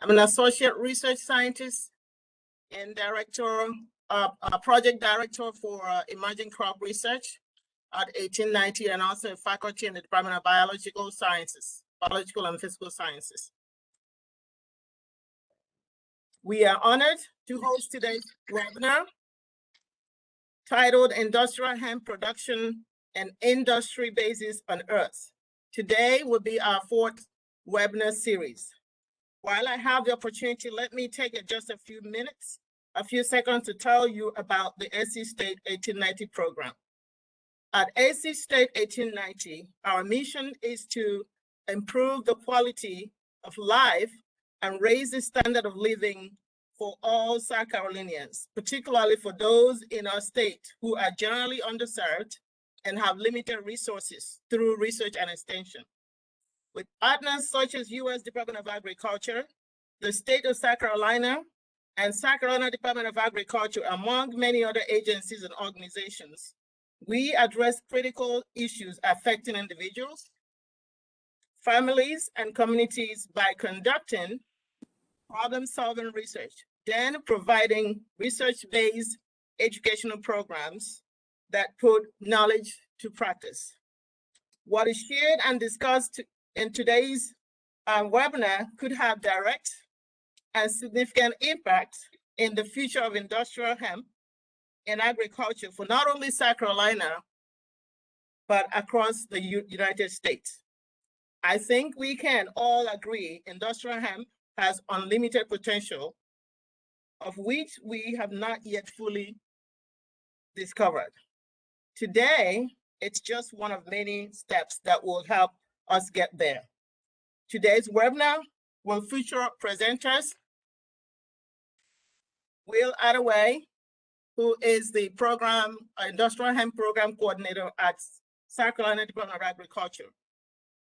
I'm an associate research scientist and project director for emerging crop research at 1890, and also a faculty in the Department of Biological Sciences, Biological and Physical Sciences. We are honored to host today's webinar titled Industrial Hemp Production and Industry Bases on Earth. Today will be our fourth webinar series. While I have the opportunity, let me take just a few seconds to tell you about the AC State 1890 program. At AC State 1890, our mission is to improve the quality of life and raise the standard of living for all South Carolinians, particularly for those in our state who are generally underserved and have limited resources through research and extension. With partners such as U.S. Department of Agriculture, the state of South Carolina, and South Carolina Department of Agriculture, among many other agencies and organizations, we address critical issues affecting individuals, families, and communities by conducting problem-solving research, then providing research-based educational programs that put knowledge to practice. What is shared and discussed in today's webinar could have direct and significant impact in the future of industrial hemp and agriculture for not only South Carolina, but across the United States. I think we can all agree industrial hemp has unlimited potential, of which we have not yet fully discovered. Today, it's just one of many steps that will help us get there. Today's webinar will feature presenters, Will Attaway, who is the Industrial Hemp Program Coordinator at South Carolina Department of Agriculture.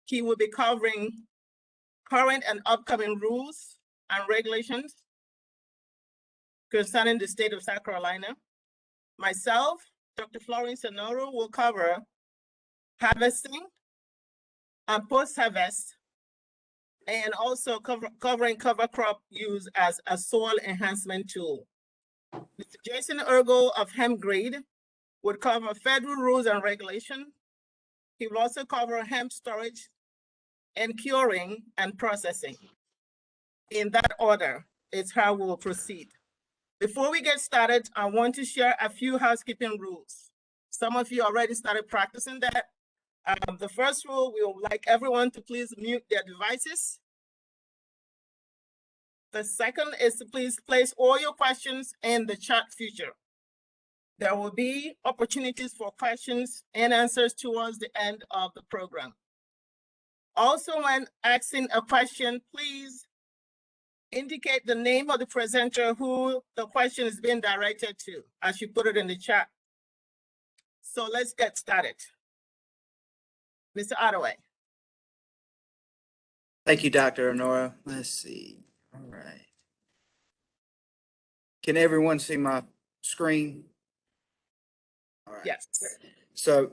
He will be covering current and upcoming rules and regulations concerning the state of South Carolina. Myself, Dr. Florence Anoruo, will cover harvesting and post-harvest, and also covering cover crop use as a soil enhancement tool. Mr. Jason Eargle of Hempgrid would cover federal rules and regulation. He will also cover hemp storage and curing and processing. In that order is how we will proceed. Before we get started, I want to share a few housekeeping rules. Some of you already started practicing that. The first rule, we would like everyone to please mute their devices. The second is to please place all your questions in the chat feature. There will be opportunities for questions and answers towards the end of the program. Also, when asking a question, please indicate the name of the presenter who the question is being directed to, as you put it in the chat. So let's get started. Mr. Attaway. Thank you, Dr. Nora. Let's see. All right. Can everyone see my screen? All right. Yes. So,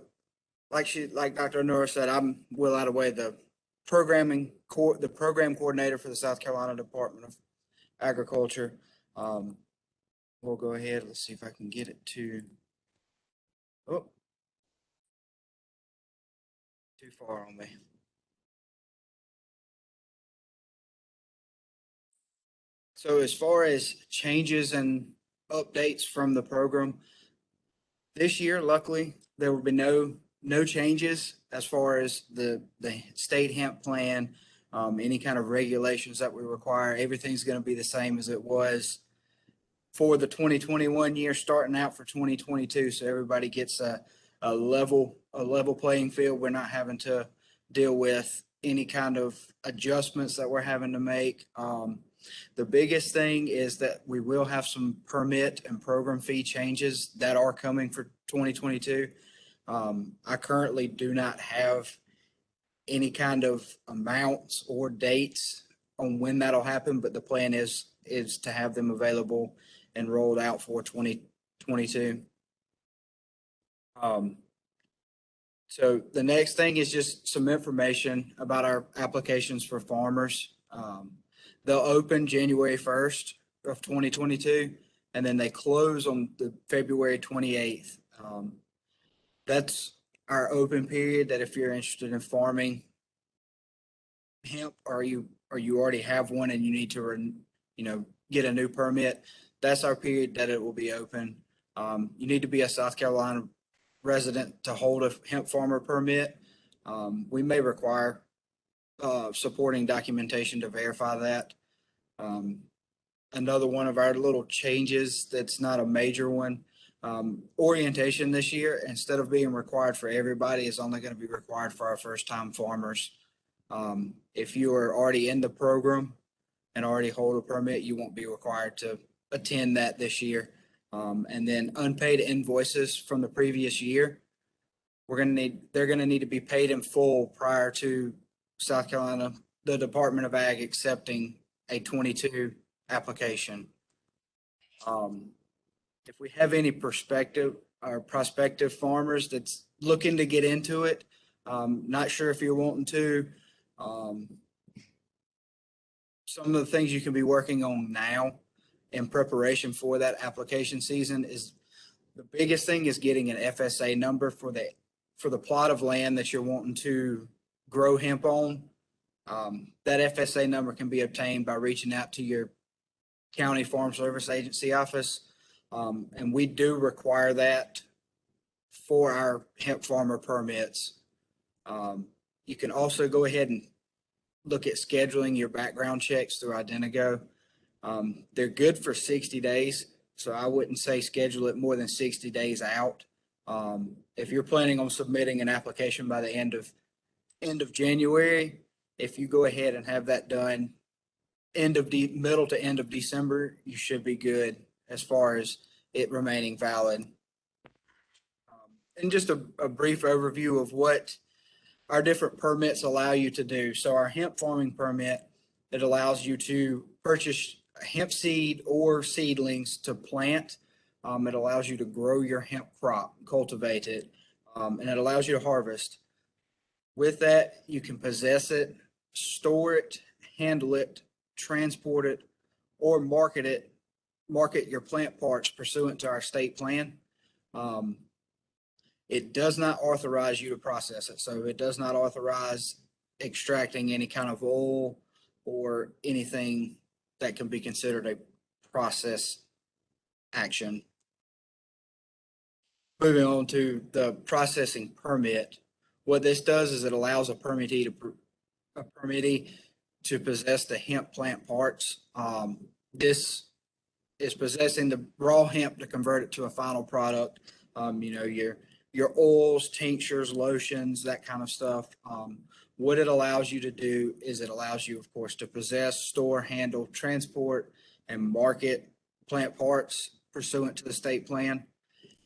like Dr. Nora said, I'm Will Attaway, the program coordinator for the South Carolina Department of Agriculture. We'll go ahead. Let's see if I can get it to. Oh, too far on me. So as far as changes and updates from the program, this year, luckily, there will be no changes as far as the state hemp plan, any kind of regulations that we require. Everything's going to be the same as it was for the 2021 year, starting out for 2022. So everybody gets a level playing field. We're not having to deal with any kind of adjustments that we're having to make. The biggest thing is that we will have some permit and program fee changes that are coming for 2022. I currently do not have any kind of amounts or dates on when that'll happen, but the plan is to have them available and rolled out for 2022. So the next thing is just some information about our applications for farmers. They'll open January 1st of 2022, and then they close on the February 28th. That's our open period, that if you're interested in farming hemp, or you already have one and you need to get a new permit, that's our period that it will be open. You need to be a South Carolina resident to hold a hemp farmer permit. We may require supporting documentation to verify that. Another one of our little changes that's not a major one, orientation this year, instead of being required for everybody, is only going to be required for our first-time farmers. If you are already in the program and already hold a permit, you won't be required to attend that this year. And then unpaid invoices from the previous year, they're going to need to be paid in full prior to South Carolina, the Department of Ag, accepting a 22 application. If we have any prospective farmers that's looking to get into it, not sure if you're wanting to, some of the things you can be working on now in preparation for that application season is, the biggest thing is getting an FSA number for the plot of land that you're wanting to grow hemp on. That FSA number can be obtained by reaching out to your county farm service agency office. And we do require that for our hemp farmer permits. You can also go ahead and look at scheduling your background checks through Identigo. They're good for 60 days, so I wouldn't say schedule it more than 60 days out. If you're planning on submitting an application by the end of January, if you go ahead and have that done middle to end of December, you should be good as far as it remaining valid. And just a brief overview of what our different permits allow you to do. So our hemp farming permit, it allows you to purchase hemp seed or seedlings to plant. It allows you to grow your hemp crop, cultivate it, and it allows you to harvest. With that, you can possess it, store it, handle it, transport it, or market your plant parts pursuant to our state plan. It does not authorize you to process it. So it does not authorize extracting any kind of oil or anything that can be considered a process action. Moving on to the processing permit. What this does is it allows a permittee to possess the hemp plant parts. This is possessing the raw hemp to convert it to a final product. Your oils, tinctures, lotions, that kind of stuff. What it allows you to do is it allows you, of course, to possess, store, handle, transport, and market plant parts pursuant to the state plan.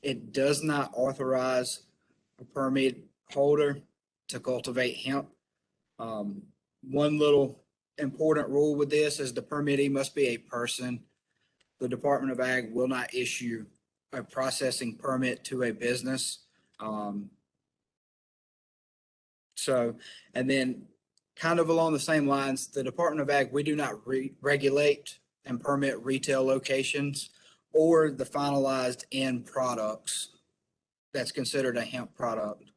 It does not authorize a permit holder to cultivate hemp. One little important rule with this is the permittee must be a person. The Department of Ag will not issue a processing permit to a business. And then kind of along the same lines, the Department of Ag, we do not regulate and permit retail locations or the finalized end products that's considered a hemp product.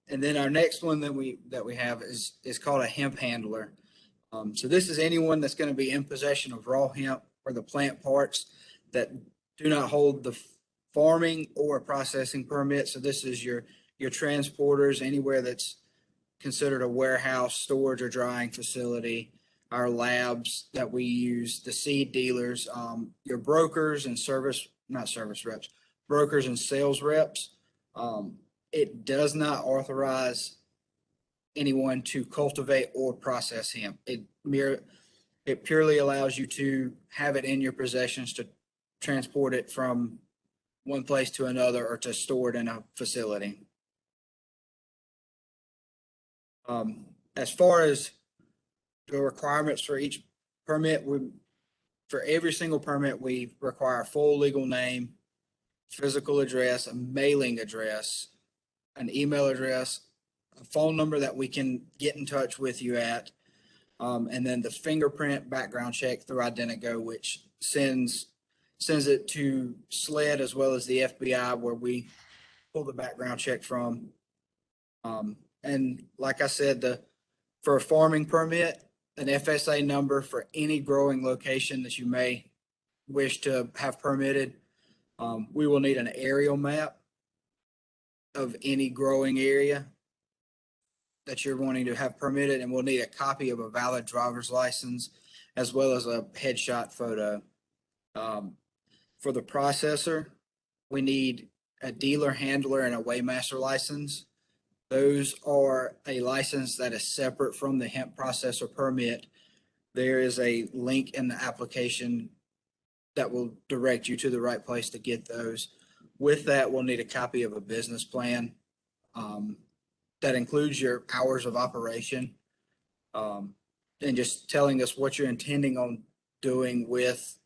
And then our next one that we have is called a hemp handler. So this is anyone that's going to be in possession of raw hemp or the plant parts that do not hold the farming or processing permit. So this is your transporters, anywhere that's considered a warehouse, storage, or drying facility, our labs that we use, the seed dealers, your brokers and brokers and sales reps. It does not authorize anyone to cultivate or process hemp. It purely allows you to have it in your possessions to transport it from one place to another or to store it in a facility. As far as the requirements for each permit, for every single permit, we require a full legal name, physical address, a mailing address, an email address, a phone number that we can get in touch with you at, And then the fingerprint background check through Identigo, which sends it to SLED as well as the FBI, where we pull the background check from. And like I said, for a farming permit, an FSA number for any growing location that you may wish to have permitted. We will need an aerial map of any growing area that you're wanting to have permitted, and we'll need a copy of a valid driver's license as well as a headshot photo. For the processor, we need a dealer, handler, and a weighmaster license. Those are a license that is separate from the hemp processor permit. There is a link in the application that will direct you to the right place to get those. With that, we'll need a copy of a business plan that includes your hours of operation, and just telling us what you're intending on doing with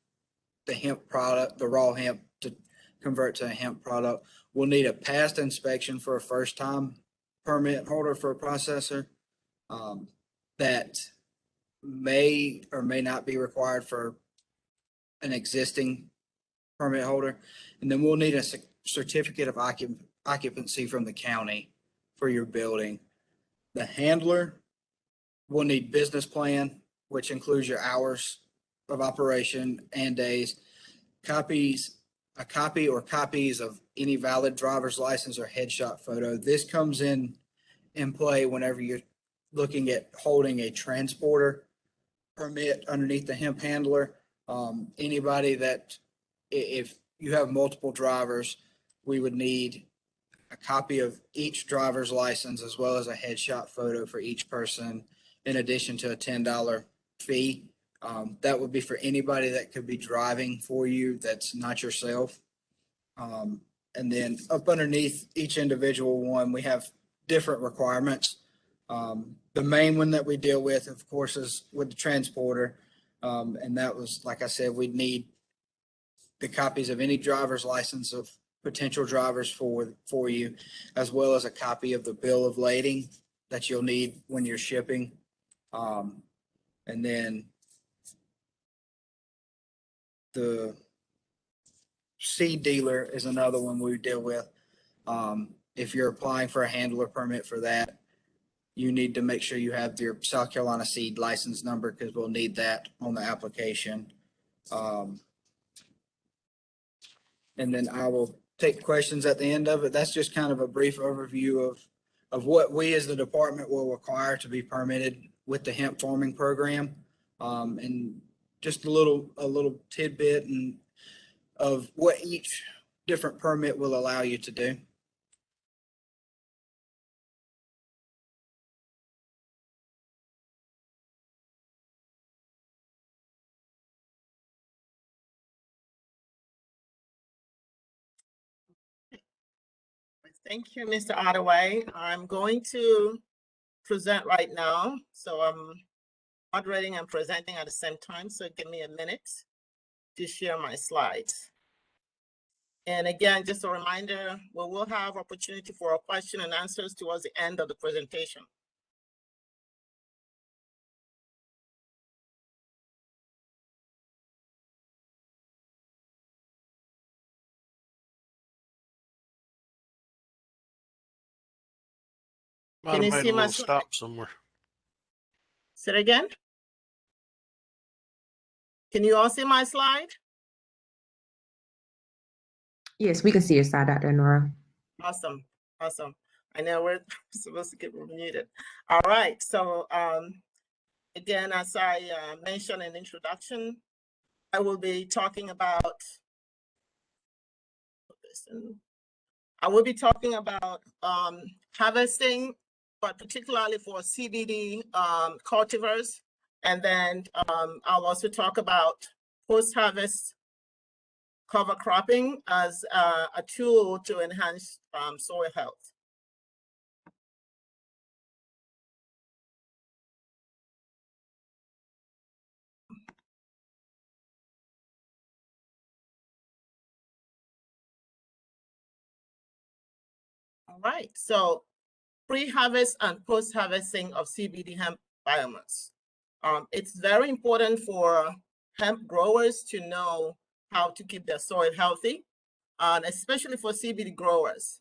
the hemp product, the raw hemp, to convert to a hemp product. We'll need a past inspection for a first-time permit holder for a processor that may or may not be required for an existing permit holder. And then we'll need a certificate of occupancy from the county for your building. The handler will need business plan, which includes your hours of operation and days, a copy or copies of any valid driver's license or headshot photo. This comes in play whenever you're looking at holding a transporter permit underneath the hemp handler. Anybody that, if you have multiple drivers, we would need a copy of each driver's license as well as a headshot photo for each person, in addition to a $10 fee. That would be for anybody that could be driving for you that's not yourself. And then up underneath each individual one, we have different requirements. The main one that we deal with, of course, is with the transporter. And that was, like I said, we'd need the copies of any driver's license of potential drivers for you, as well as a copy of the bill of lading that you'll need when you're shipping. And then the seed dealer is another one we deal with. If you're applying for a handler permit for that, you need to make sure you have your South Carolina seed license number, because we'll need that on the application. And then I will take questions at the end of it. That's just kind of a brief overview of what we as the department will require to be permitted with the hemp farming program. And just a little tidbit of what each different permit will allow you to do. Thank you, Mr. Attaway. I'm going to present right now. So I'm moderating and presenting at the same time. So give me a minute to share my slides. And again, just a reminder, we will have opportunity for a question and answers towards the end of the presentation. Might have made a little stop somewhere. Say it again. Can you all see my slide? Yes, we can see your slide, Dr. Nora. Awesome, awesome. I know we're supposed to get muted. All right, so again, as I mentioned in introduction, I will be talking about harvesting, but particularly for CBD cultivars. And then I'll also talk about post-harvest cover cropping as a tool to enhance soil health. All right, so pre-harvest and post-harvesting of CBD hemp biomass. It's very important for hemp growers to know how to keep their soil healthy, and especially for CBD growers.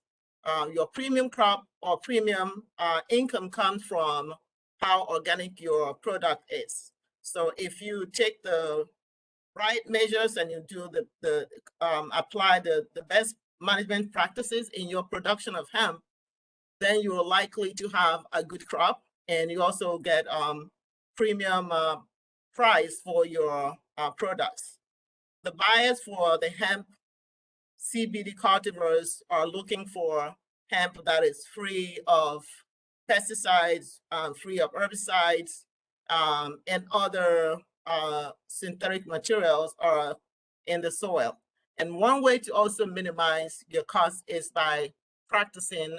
Your premium crop or premium income comes from how organic your product is. So if you take the right measures and you do apply the best management practices in your production of hemp, then you're likely to have a good crop, and you also get premium price for your products. The buyers for the hemp CBD cultivars are looking for hemp that is free of pesticides, free of herbicides, and other synthetic materials are in the soil. And one way to also minimize your cost is by practicing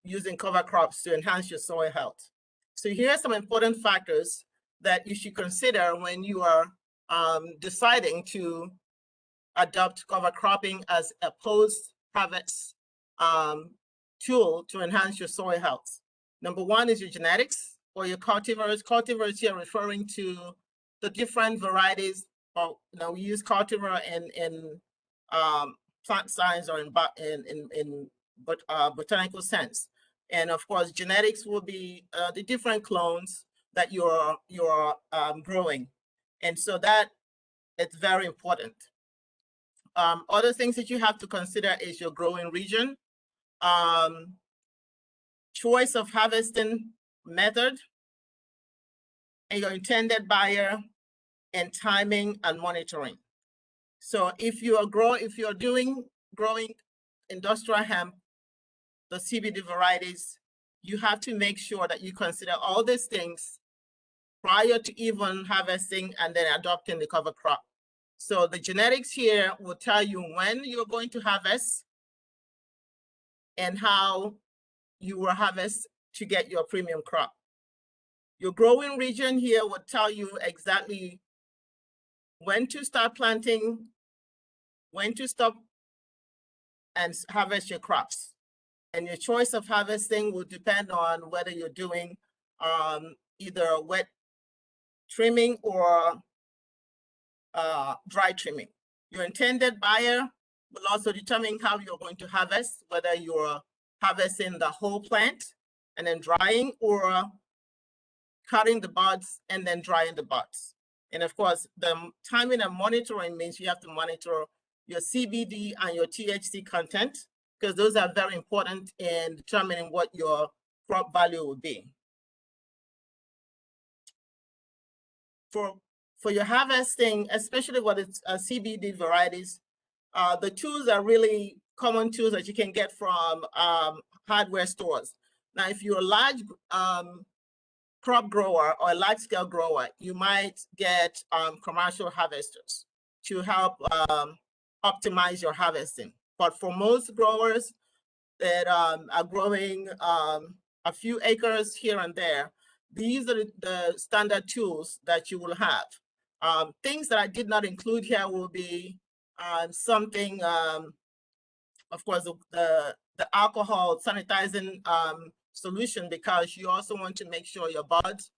using cover crops to enhance your soil health. So here are some important factors that you should consider when you are deciding to adopt cover cropping as a post-harvest tool to enhance your soil health. Number one is your genetics or your cultivars. Cultivars here referring to the different varieties. We use cultivar in plant science or in botanical sense. And of course, genetics will be the different clones that you're growing. And so that it's very important. Other things that you have to consider is your growing region, choice of harvesting method, and your intended buyer, and timing and monitoring. So if you're growing industrial hemp, the CBD varieties, you have to make sure that you consider all these things prior to even harvesting and then adopting the cover crop. So the genetics here will tell you when you're going to harvest and how you will harvest to get your premium crop. Your growing region here will tell you exactly when to start planting, when to stop and harvest your crops. And your choice of harvesting will depend on whether you're doing either wet trimming or dry trimming. Your intended buyer will also determine how you're going to harvest, whether you're harvesting the whole plant and then drying, or cutting the buds and then drying the buds. And of course, the timing and monitoring means you have to monitor your CBD and your THC content, because those are very important in determining what your crop value will be. For your harvesting, especially what it's CBD varieties, the tools are really common tools that you can get from hardware stores. Now, if you're a large crop grower or a large scale grower, you might get commercial harvesters to help optimize your harvesting. But for most growers that are growing a few acres here and there, these are the standard tools that you will have. Things that I did not include here will be something, of course, the alcohol sanitizing solution, because you also want to make sure your buds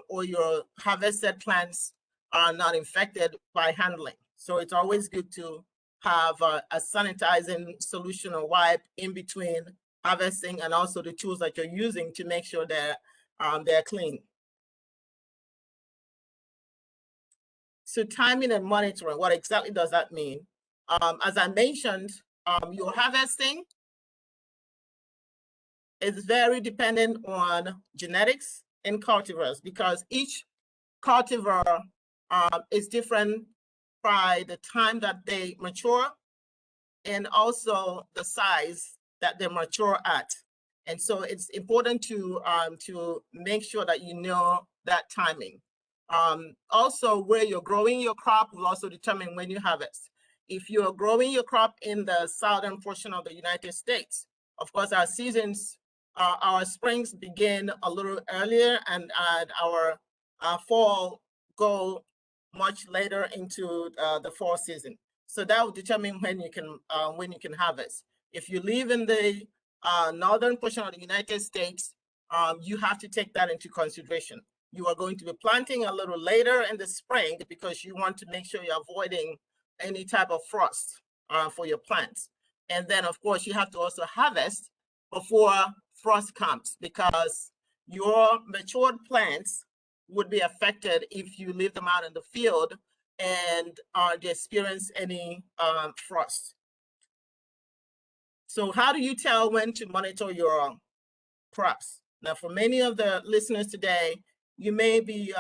or your harvested plants are not infected by handling. So it's always good to have a sanitizing solution or wipe in between harvesting and also the tools that you're using to make sure that they're clean. So timing and monitoring, what exactly does that mean? As I mentioned, your harvesting is very dependent on genetics and cultivars, because each cultivar is different by the time that they mature and also the size that they mature at. And so it's important to make sure that you know that timing. Also, where you're growing your crop will also determine when you harvest. If you're growing your crop in the southern portion of the United States, of course, our seasons, our springs begin a little earlier, and our fall go much later into the fall season. So that will determine when you can harvest. If you live in the northern portion of the United States, you have to take that into consideration. You are going to be planting a little later in the spring because you want to make sure you're avoiding any type of frost for your plants. And then, of course, you have to also harvest before frost comes, because your matured plants would be affected if you leave them out in the field and they experience any frost. So how do you tell when to monitor your crops? Now, for many of the listeners today, you may be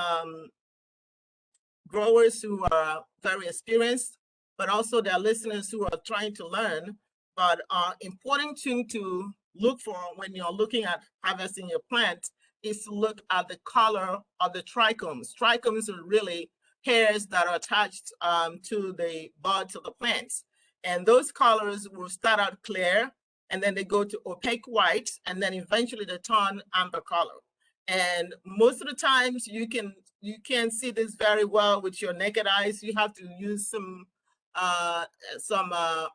growers who are very experienced, but also there are listeners who are trying to learn. But important thing to look for when you're looking at harvesting your plant is to look at the color of the trichomes. Trichomes are really hairs that are attached to the buds of the plants. And those colors will start out clear, and then they go to opaque white, and then eventually they turn amber color. And most of the times you can't see this very well with your naked eyes. You have to use some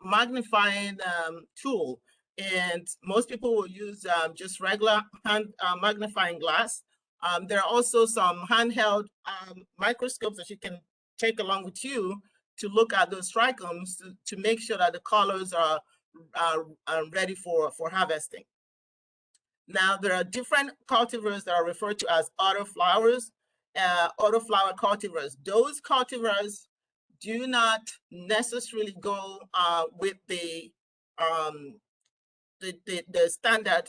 magnifying tool. And most people will use just regular hand magnifying glass. There are also some handheld microscopes that you can take along with you to look at those trichomes to make sure that the colors are ready for harvesting. Now, there are different cultivars that are referred to as autoflowers, autoflower cultivars. Those cultivars do not necessarily go with the standard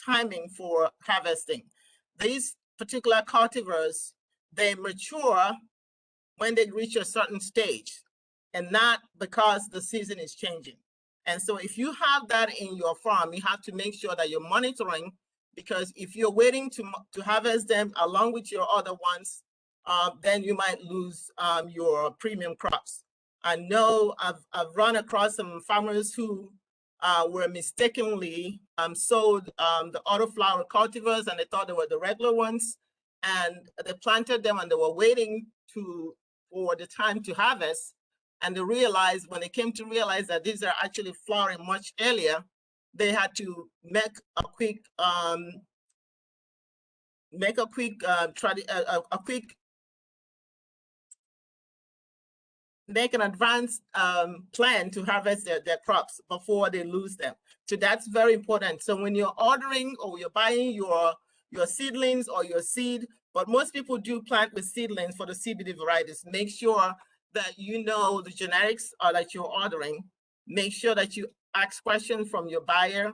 timing for harvesting. These particular cultivars, they mature when they reach a certain stage, and not because the season is changing. And so if you have that in your farm, you have to make sure that you're monitoring, because if you're waiting to harvest them along with your other ones, then you might lose your premium crops. I know I've run across some farmers who were mistakenly sold the autoflower cultivars, and they thought they were the regular ones, and they planted them and they were waiting for the time to harvest. And they realized, when they came to realize that these are actually flowering much earlier, they had to make a quick make an advanced plan to harvest their crops before they lose them. So that's very important. So when you're ordering or you're buying your seedlings or your seed, but most people do plant with seedlings for the CBD varieties, make sure that you know the genetics that you're ordering. Make sure that you ask questions from your buyer,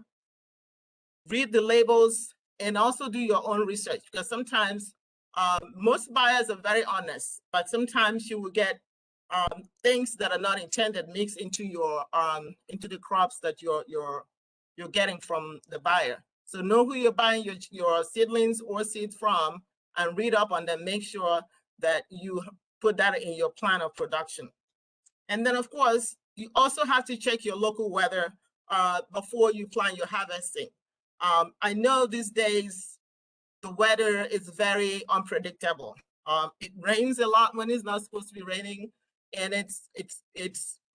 read the labels, and also do your own research, because sometimes most buyers are very honest, but sometimes you will get things that are not intended mixed into your into the crops that you're getting from the buyer. So know who you're buying your seedlings or seeds from, and read up on them. Make sure that you put that in your plan of production. And then, of course, you also have to check your local weather before you plan your harvesting. I know these days the weather is very unpredictable. It rains a lot when it's not supposed to be raining, and it's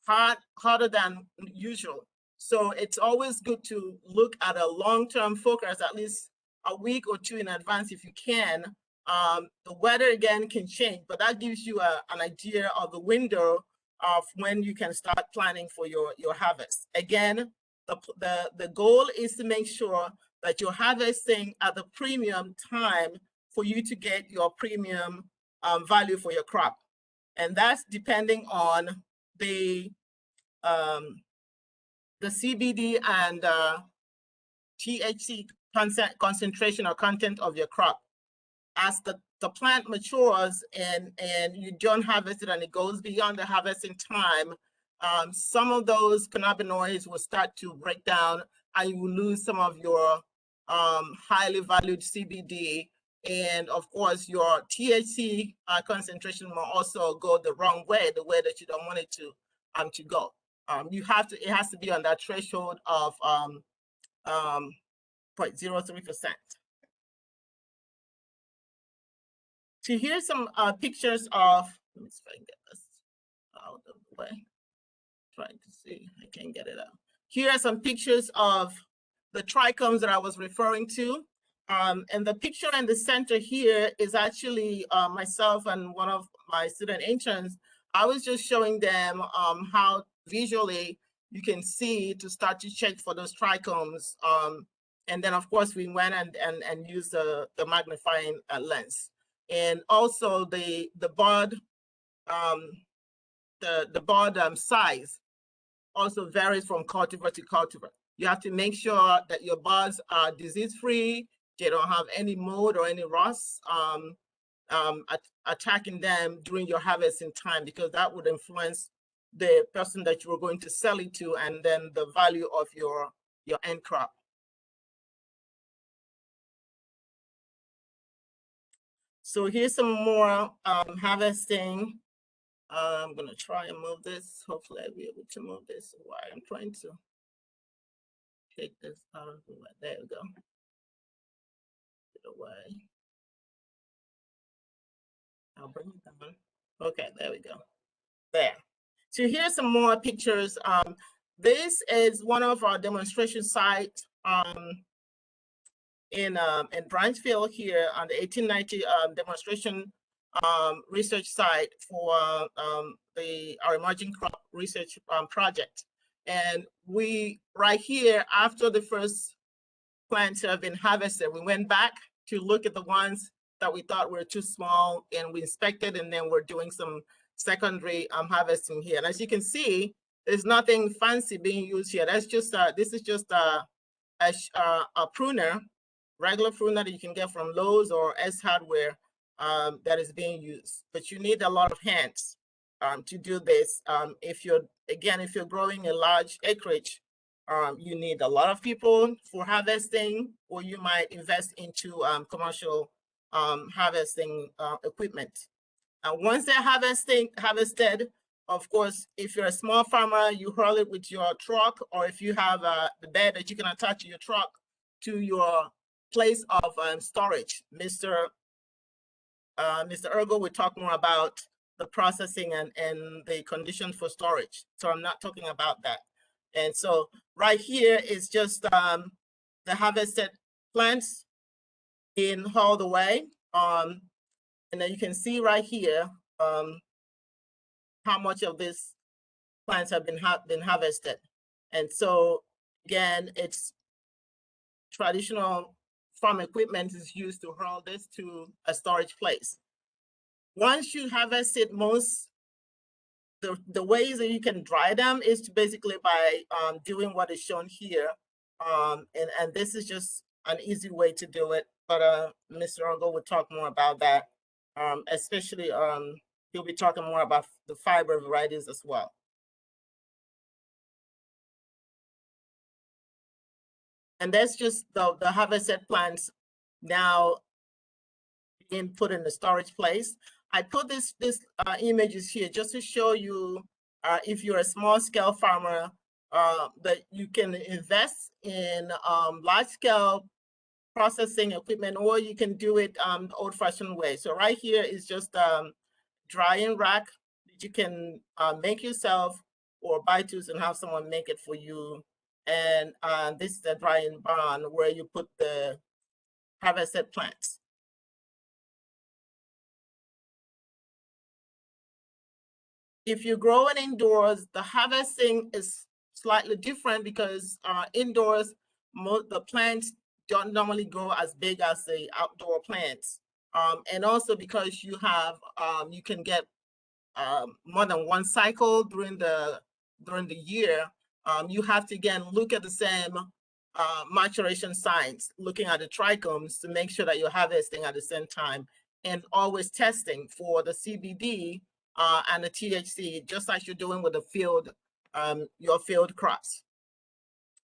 hotter than usual. So it's always good to look at a long-term forecast, at least a week or two in advance if you can. The weather again can change, but that gives you an idea of the window of when you can start planning for your harvest. Again, the goal is to make sure that you're harvesting at the premium time for you to get your premium value for your crop. And that's depending on the CBD and THC concentration or content of your crop. As the plant matures and you don't harvest it and it goes beyond the harvesting time, some of those cannabinoids will start to break down, and you will lose some of your highly valued CBD. And of course, your THC concentration will also go the wrong way, the way that you don't want it to go. It has to be on that threshold of 0.03%. So here's some pictures of, let me see if I can get this out of the way. Trying to see, I can't get it out. Here are some pictures of the trichomes that I was referring to. And the picture in the center here is actually myself and one of my student interns. I was just showing them how visually you can see to start to check for those trichomes. And then of course we went and used the magnifying lens. And also the bud, the bud size also varies from cultivar to cultivar. You have to make sure that your buds are disease-free, they don't have any mold or any rust attacking them during your harvesting time, because that would influence the person that you are going to sell it to and then the value of your end crop. So here's some more harvesting. I'm gonna try and move this. Hopefully I'll be able to move this while I'm trying to take this out of the way. There we go. Get away. I'll bring it down. Okay, there we go. There. So here's some more pictures. This is one of our demonstration sites in Branchville here on the 1890 demonstration research site for our emerging crop research project. And we, right here, after the first plants have been harvested, we went back to look at the ones that we thought were too small, and we inspected, and then we're doing some secondary harvesting here. And as you can see, there's nothing fancy being used here. That's just this is just a pruner, regular pruner that you can get from Lowe's or S Hardware that is being used. But you need a lot of hands to do this. If you're growing a large acreage, you need a lot of people for harvesting, or you might invest into commercial harvesting equipment. Once they're harvested, of course, if you're a small farmer, you hurl it with your truck, or if you have the bed that you can attach to your truck to your place of storage. Mr. Eargle will talk more about the processing and the conditions for storage. So I'm not talking about that. And so right here is just the harvested plants in all the way. And then you can see right here how much of these plants have been harvested. And so again, it's traditional farm equipment is used to hurl this to a storage place. Once you harvest it, the ways that you can dry them is to basically by doing what is shown here. And this is just an easy way to do it. But Mr. Eargle will talk more about that. Especially, he'll be talking more about the fiber varieties as well. And that's just the harvested plants now being put in the storage place. I put this images here just to show you if you're a small scale farmer that you can invest in large scale processing equipment, or you can do it the old fashioned way. So right here is just drying rack that you can make yourself, or buy tools and have someone make it for you. And this is the drying barn where you put the harvested plants. If you grow it indoors, the harvesting is slightly different because indoors, the plants don't normally grow as big as the outdoor plants. And also because you have, you can get more than one cycle during the year, you have to again look at the same maturation signs, looking at the trichomes to make sure that you're harvesting at the same time, and always testing for the CBD and the THC, just like you're doing with the field, your field crops.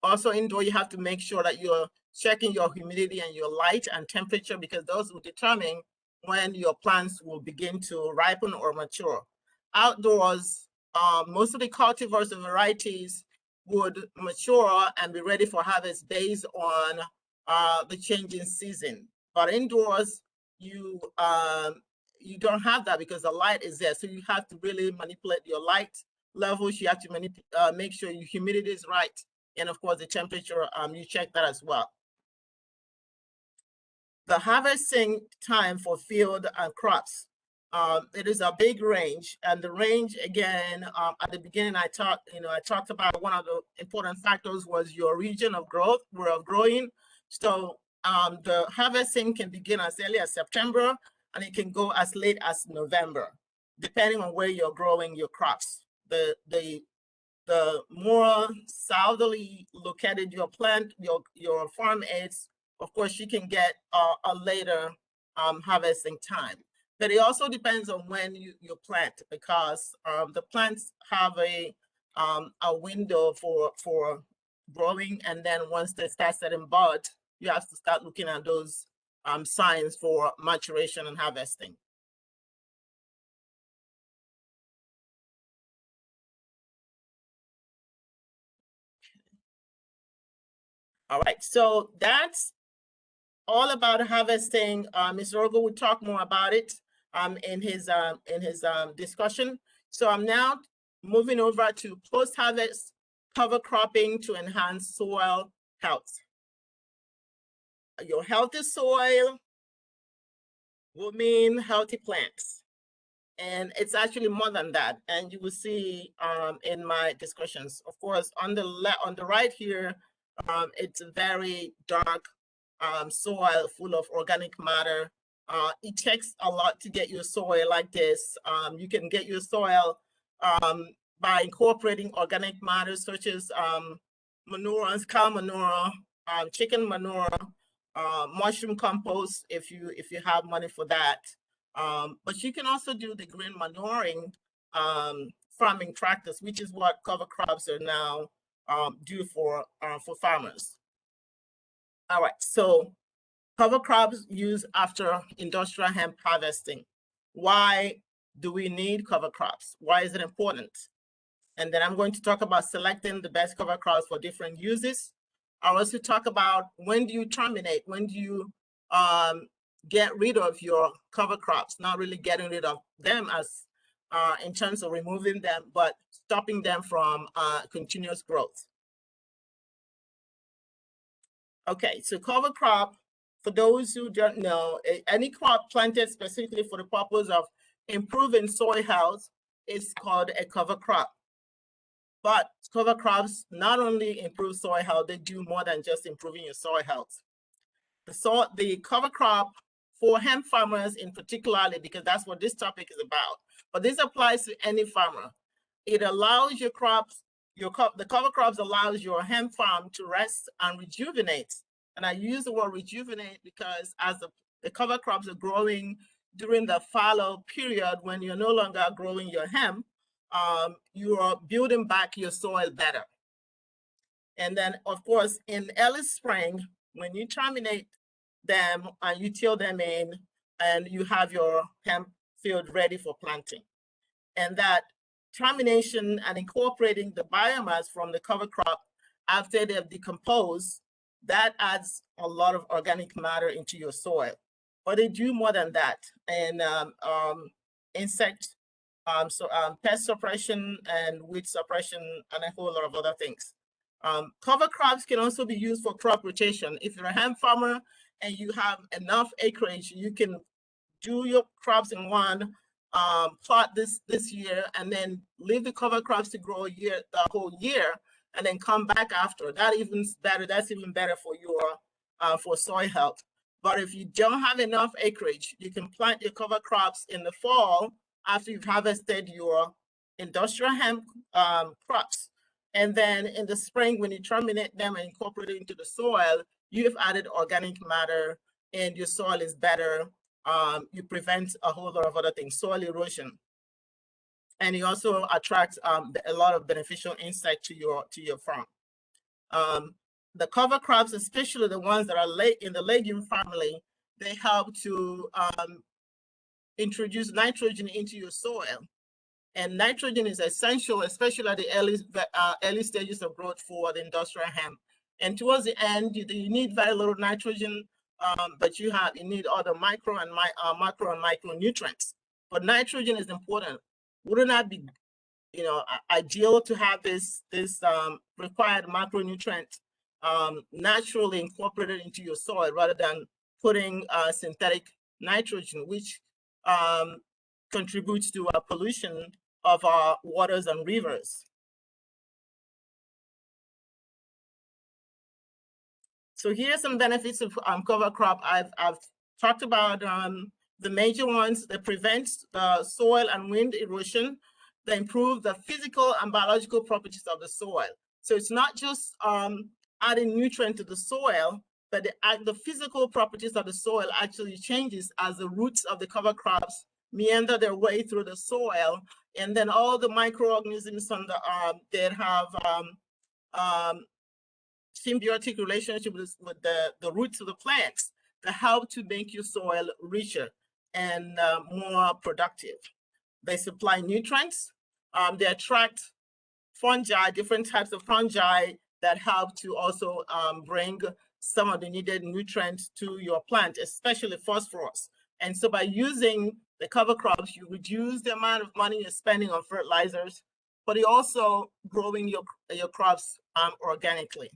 Also indoor, you have to make sure that you're checking your humidity and your light and temperature, because those will determine when your plants will begin to ripen or mature. Outdoors, most of the cultivars and varieties would mature and be ready for harvest based on the changing season. But indoors, you don't have that because the light is there. So you have to really manipulate your light levels. You have to make sure your humidity is right. And of course, the temperature, you check that as well. The harvesting time for field and crops. It is a big range, and the range again, at the beginning I talked about one of the important factors was your region of growth, where of growing. So the harvesting can begin as early as September, and it can go as late as November, depending on where you're growing your crops. The more southerly located your plant, your farm is, of course, you can get a later harvesting time. But it also depends on when you plant, because the plants have a window for growing, and then once they start setting bud, you have to start looking at those signs for maturation and harvesting. All right, so that's all about harvesting. Mr. Eargle will talk more about it in his discussion. So I'm now moving over to post-harvest cover cropping to enhance soil health. Your healthy soil will mean healthy plants. And it's actually more than that. And you will see in my discussions. Of course, on the right here, it's a very dark soil full of organic matter. It takes a lot to get your soil like this. You can get your soil by incorporating organic matter such as manure, cow manure, chicken manure, mushroom compost if you have money for that. But you can also do the green manuring farming practice, which is what cover crops are now do for farmers. All right, so cover crops used after industrial hemp harvesting. Why do we need cover crops? Why is it important? And then I'm going to talk about selecting the best cover crops for different uses. I'll also talk about when do you terminate, when do you get rid of your cover crops, not really getting rid of them as in terms of removing them, but stopping them from continuous growth. Okay, so cover crop, for those who don't know, any crop planted specifically for the purpose of improving soil health is called a cover crop. But cover crops not only improve soil health, they do more than just improving your soil health. The cover crop for hemp farmers in particularly, because that's what this topic is about, but this applies to any farmer. It allows your crops, the cover crops allows your hemp farm to rest and rejuvenate. And I use the word rejuvenate because as the cover crops are growing during the fallow period, when you're no longer growing your hemp, you are building back your soil better. And then, of course, in early spring, when you terminate them and you till them in, and you have your hemp field ready for planting. And that termination and incorporating the biomass from the cover crop after they've decomposed, that adds a lot of organic matter into your soil. But they do more than that. And pest suppression and weed suppression and a whole lot of other things. Cover crops can also be used for crop rotation. If you're a hemp farmer and you have enough acreage, you can do your crops in one plot this year and then leave the cover crops to grow the whole year and then come back after. That's even better for your for soil health. But if you don't have enough acreage, you can plant your cover crops in the fall after you've harvested your industrial hemp crops. And then in the spring, when you terminate them and incorporate it into the soil, you've added organic matter and your soil is better. You prevent a whole lot of other things, soil erosion. And you also attract a lot of beneficial insects to your farm. The cover crops, especially the ones that are in the legume family, they help to introduce nitrogen into your soil. And nitrogen is essential, especially at the early stages of growth for the industrial hemp. And towards the end, you need very little nitrogen, but you need other macro and micronutrients. But nitrogen is important. Wouldn't that be, ideal to have this required macronutrient naturally incorporated into your soil rather than putting synthetic nitrogen, which contributes to pollution of our waters and rivers. So here are some benefits of cover crop. I've talked about the major ones. They prevent soil and wind erosion. They improve the physical and biological properties of the soil. So it's not just adding nutrient to the soil, but the physical properties of the soil actually changes as the roots of the cover crops meander their way through the soil, and then all the microorganisms on the that have symbiotic relationship with the roots of the plants that help to make your soil richer and more productive. They supply nutrients. They attract fungi, different types of fungi that help to also bring some of the needed nutrients to your plant, especially phosphorus. And so by using the cover crops, you reduce the amount of money you're spending on fertilizers, but you're also growing your crops organically.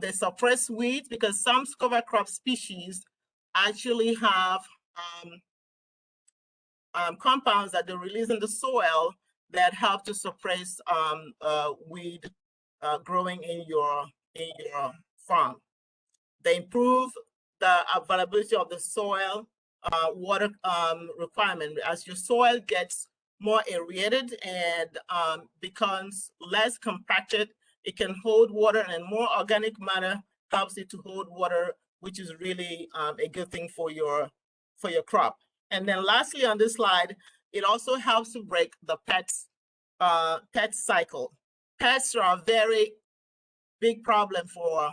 They suppress weeds because some cover crop species actually have compounds that they release in the soil that help to suppress weed growing in your farm. They improve the availability of the soil water requirement. As your soil gets more aerated and becomes less compacted, it can hold water, and more organic matter helps it to hold water, which is really a good thing for your crop. And then lastly on this slide, it also helps to break the pest cycle. Pests are a very big problem for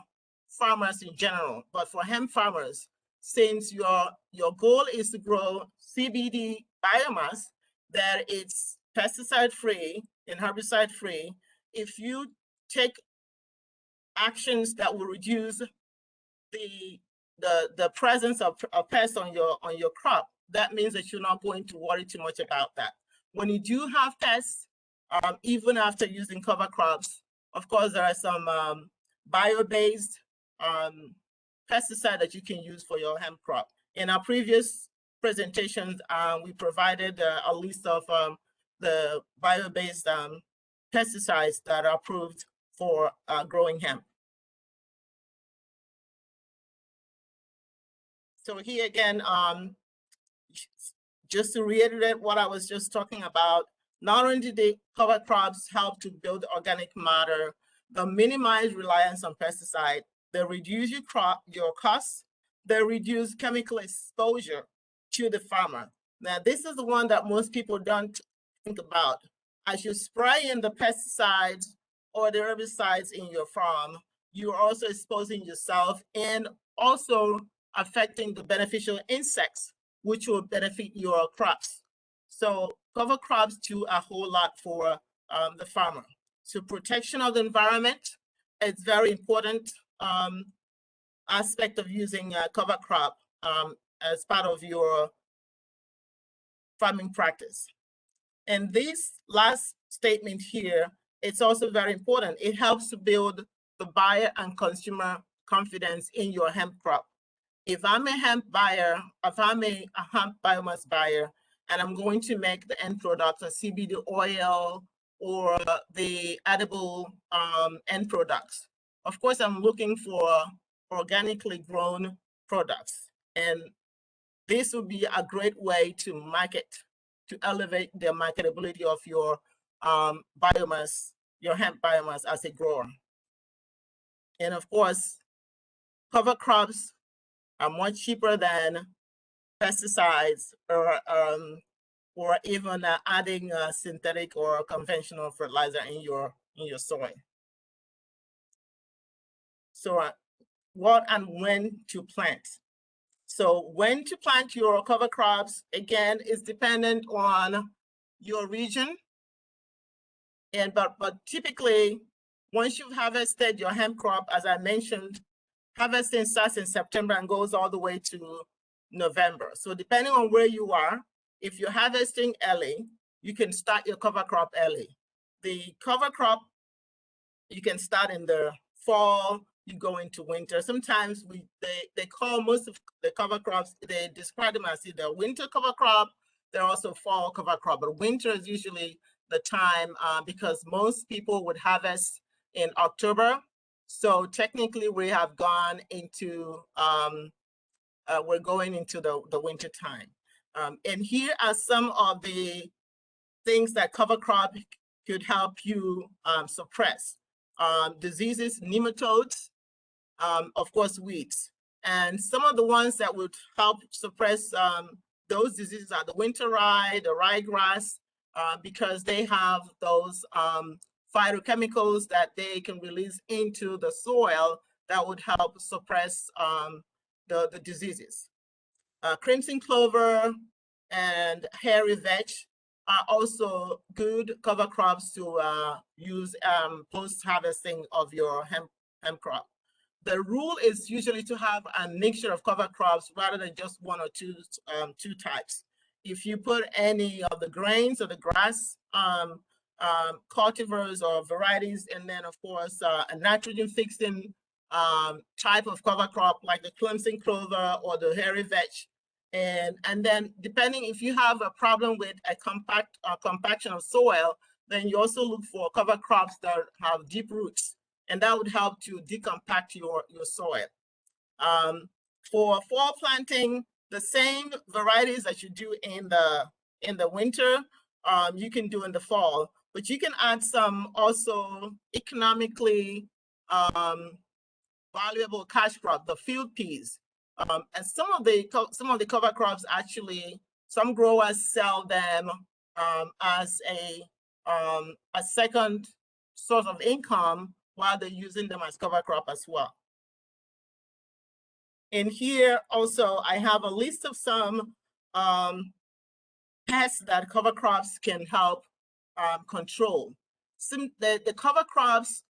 farmers in general, but for hemp farmers, since your goal is to grow CBD biomass that it's pesticide free and herbicide free, if you take actions that will reduce the presence of pests on your crop, that means that you're not going to worry too much about that. When you do have pests, even after using cover crops, of course, there are some bio-based pesticide that you can use for your hemp crop. In our previous presentations, we provided a list of the bio-based pesticides that are approved for growing hemp. So here again, just to reiterate what I was just talking about, not only do the cover crops help to build organic matter, they minimize reliance on pesticide, they reduce your costs, they reduce chemical exposure to the farmer. Now, this is the one that most people don't think about. As you spray in the pesticides or the herbicides in your farm, you're also exposing yourself and also affecting the beneficial insects, which will benefit your crops. So cover crops do a whole lot for the farmer. So protection of the environment is very important aspect of using cover crop as part of your farming practice. And this last statement here, it's also very important. It helps to build the buyer and consumer confidence in your hemp crop. If I'm a hemp buyer, if I'm a hemp biomass buyer, and I'm going to make the end product, a CBD oil or the edible end products, of course, I'm looking for organically grown products. And this would be a great way to market, to elevate the marketability of your biomass, your hemp biomass as a grower. And of course, cover crops are much cheaper than pesticides or even adding synthetic or conventional fertilizer in your soil. So what and when to plant? So when to plant your cover crops, again, is dependent on your region. And but typically, once you've harvested your hemp crop, as I mentioned, harvesting starts in September and goes all the way to November. So depending on where you are, if you're harvesting early, you can start your cover crop early. The cover crop, you can start in the fall you go into winter. Sometimes they call most of the cover crops, they describe them as either winter cover crop, they're also fall cover crop, but winter is usually the time because most people would harvest in October. So technically we have gone into, we're going into the winter time. And here are some of the things that cover crop could help you suppress. Diseases, nematodes, of course, weeds. And some of the ones that would help suppress those diseases are the winter rye, the ryegrass, because they have those phytochemicals that they can release into the soil that would help suppress the diseases. Crimson clover and hairy vetch are also good cover crops to use post-harvesting of your hemp crop. The rule is usually to have a mixture of cover crops rather than just one or two types. If you put any of the grains or the grass cultivars or varieties, and then of course a nitrogen fixing type of cover crop like the crimson clover or the hairy vetch, and then depending if you have a problem with a compaction of soil, then you also look for cover crops that have deep roots, and that would help to decompact your soil. For fall planting, the same varieties that you do in the winter, you can do in the fall, but you can add some also economically valuable cash crop, the field peas. And some of the cover crops actually, some growers sell them as a second source of income while they're using them as cover crop as well. In here also, I have a list of some pests that cover crops can help control. The cover crops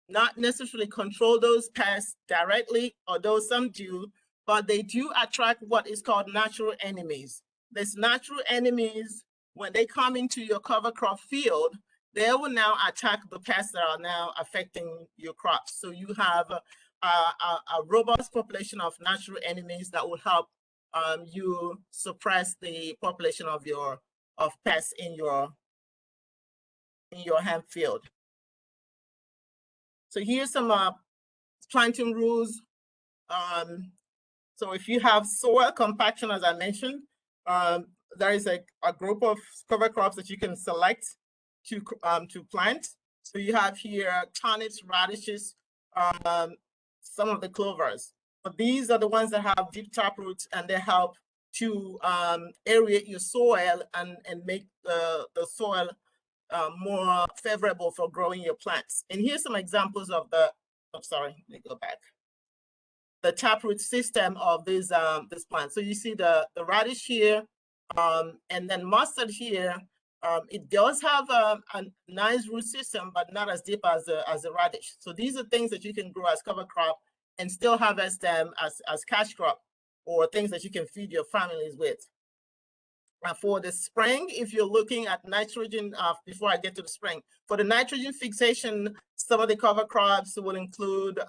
not necessarily control those pests directly, although some do, but they do attract what is called natural enemies. These natural enemies, when they come into your cover crop field, they will now attack the pests that are now affecting your crops. So you have a robust population of natural enemies that will help you suppress the population of pests in your hemp field. So here's some planting rules. So if you have soil compaction, as I mentioned, there is a group of cover crops that you can select to plant. So you have here turnips, radishes, some of the clovers. But these are the ones that have deep tap roots, and they help to aerate your soil and make the soil more favorable for growing your plants. And here's some examples of the, let me go back. The taproot system of this plant. So you see the radish here, and then mustard here. It does have a nice root system, but not as deep as the radish. So these are things that you can grow as cover crop and still harvest them as cash crop, or things that you can feed your families with. For the spring, if you're looking at nitrogen, before I get to the spring, for the nitrogen fixation, some of the cover crops will include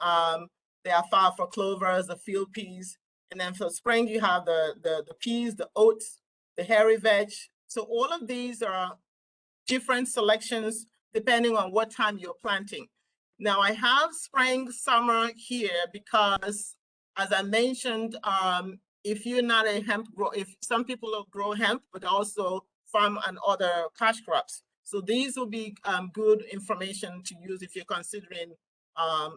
the alfalfa clovers, the field peas, and then for spring you have the peas, the oats, the hairy vetch. So all of these are different selections depending on what time you're planting. Now I have spring, summer here because, as I mentioned, if you're not a hemp grower, if some people grow hemp, but also farm and other cash crops. So these will be good information to use if you're considering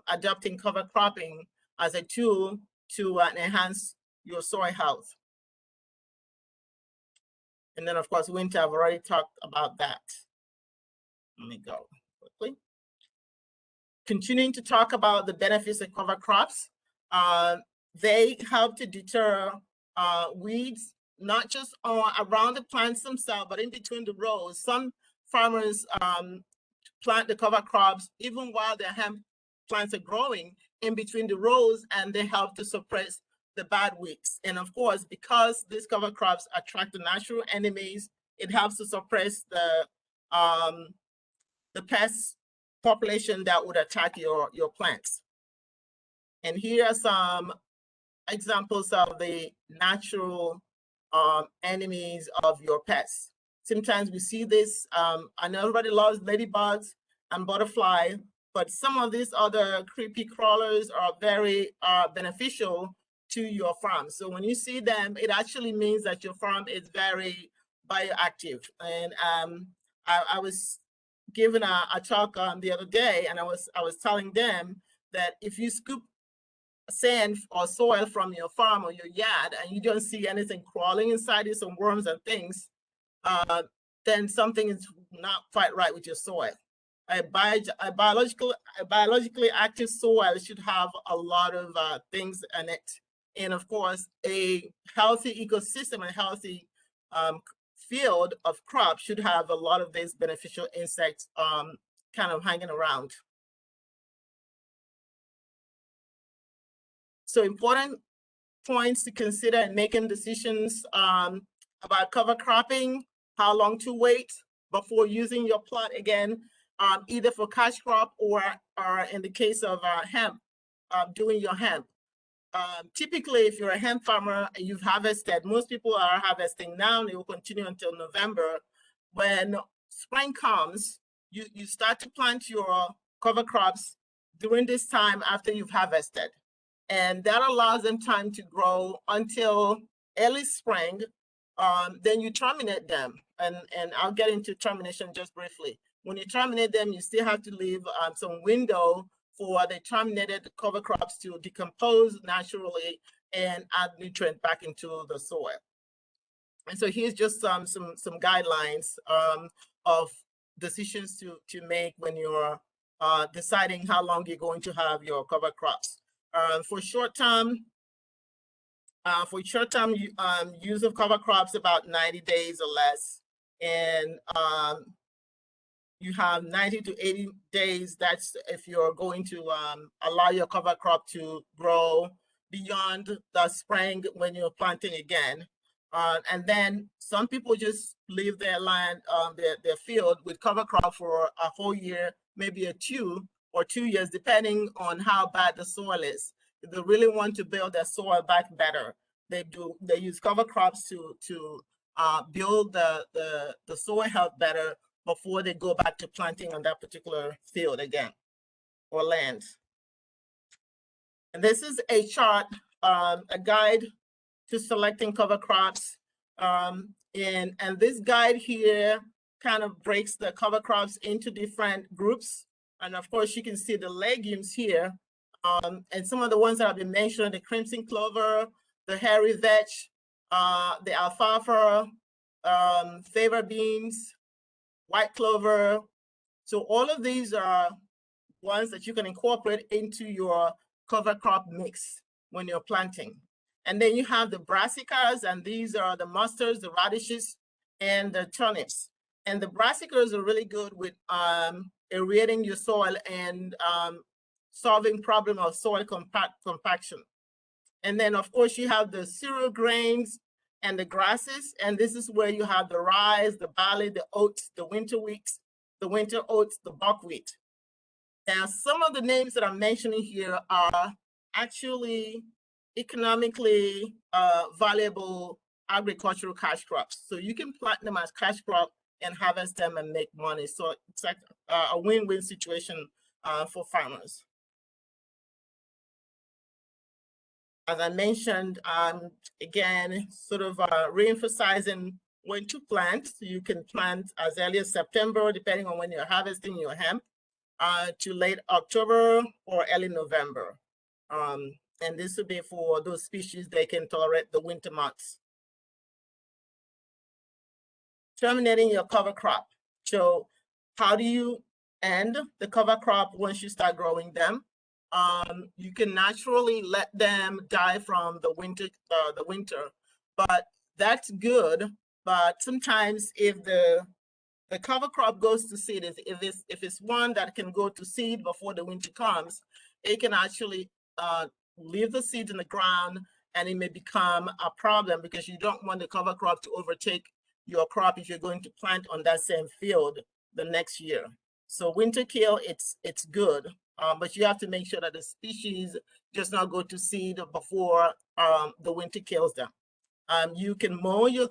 adopting cover cropping as a tool to enhance your soil health. And then of course, winter, I've already talked about that. Let me go quickly. Continuing to talk about the benefits of cover crops. They help to deter weeds, not just around the plants themselves, but in between the rows. Some farmers plant the cover crops even while their hemp plants are growing in between the rows, and they help to suppress the bad weeds. And of course, because these cover crops attract the natural enemies, it helps to suppress the pest population that would attack your plants. And here are some examples of the natural enemies of your pests. Sometimes we see this, I know everybody loves ladybugs and butterfly, but some of these other creepy crawlers are very beneficial to your farm. So when you see them, it actually means that your farm is very bioactive. And I was given a talk the other day, and I was telling them that if you scoop sand or soil from your farm or your yard and you don't see anything crawling inside it, some worms and things, then something is not quite right with your soil. A biologically active soil should have a lot of things in it. And of course, a healthy ecosystem and healthy field of crops should have a lot of these beneficial insects kind of hanging around. So important points to consider in making decisions about cover cropping, how long to wait before using your plot again, either for cash crop or in the case of hemp, doing your hemp. Typically, if you're a hemp farmer and you've harvested, most people are harvesting now, and they will continue until November. When spring comes, you start to plant your cover crops during this time after you've harvested. And that allows them time to grow until early spring. Then you terminate them. And I'll get into termination just briefly. When you terminate them, you still have to leave some window for the terminated cover crops to decompose naturally and add nutrient back into the soil. And so here's just some guidelines of decisions to make when you're deciding how long you're going to have your cover crops. For short-term use of cover crops, about 90 days or less. And you have 90 to 80 days. That's if you're going to allow your cover crop to grow beyond the spring when you're planting again. And then some people just leave their land, their field with cover crop for a whole year, maybe 2 or 2 years, depending on how bad the soil is. If they really want to build their soil back better, they use cover crops to build the soil health better before they go back to planting on that particular field again or land. And this is a chart, a guide to selecting cover crops. And this guide here kind of breaks the cover crops into different groups. And of course, you can see the legumes here. And some of the ones that have been mentioned, the crimson clover, the hairy vetch, the alfalfa, fava beans, white clover. So all of these are ones that you can incorporate into your cover crop mix when you're planting. And then you have the brassicas, and these are the mustards, the radishes, and the turnips. And the brassicas are really good with aerating your soil and solving problem of soil compaction. And then of course you have the cereal grains and the grasses, and this is where you have the rye, the barley, the oats, the winter wheats, the winter oats, the buckwheat. Now, some of the names that I'm mentioning here are actually economically valuable agricultural cash crops. So you can plant them as cash crop and harvest them and make money. So it's like a win-win situation for farmers. As I mentioned, again, sort of re-emphasizing when to plant. So you can plant as early as September, depending on when you're harvesting your hemp, to late October or early November. And this would be for those species that can tolerate the winter months. Terminating your cover crop. So how do you end the cover crop once you start growing them? You can naturally let them die from the winter, but that's good. But sometimes if the cover crop goes to seed, if it's one that can go to seed before the winter comes, it can actually leave the seed in the ground, and it may become a problem because you don't want the cover crop to overtake your crop if you're going to plant on that same field the next year. So winter kill, it's good, but you have to make sure that the species does not go to seed before the winter kills them. You can mow your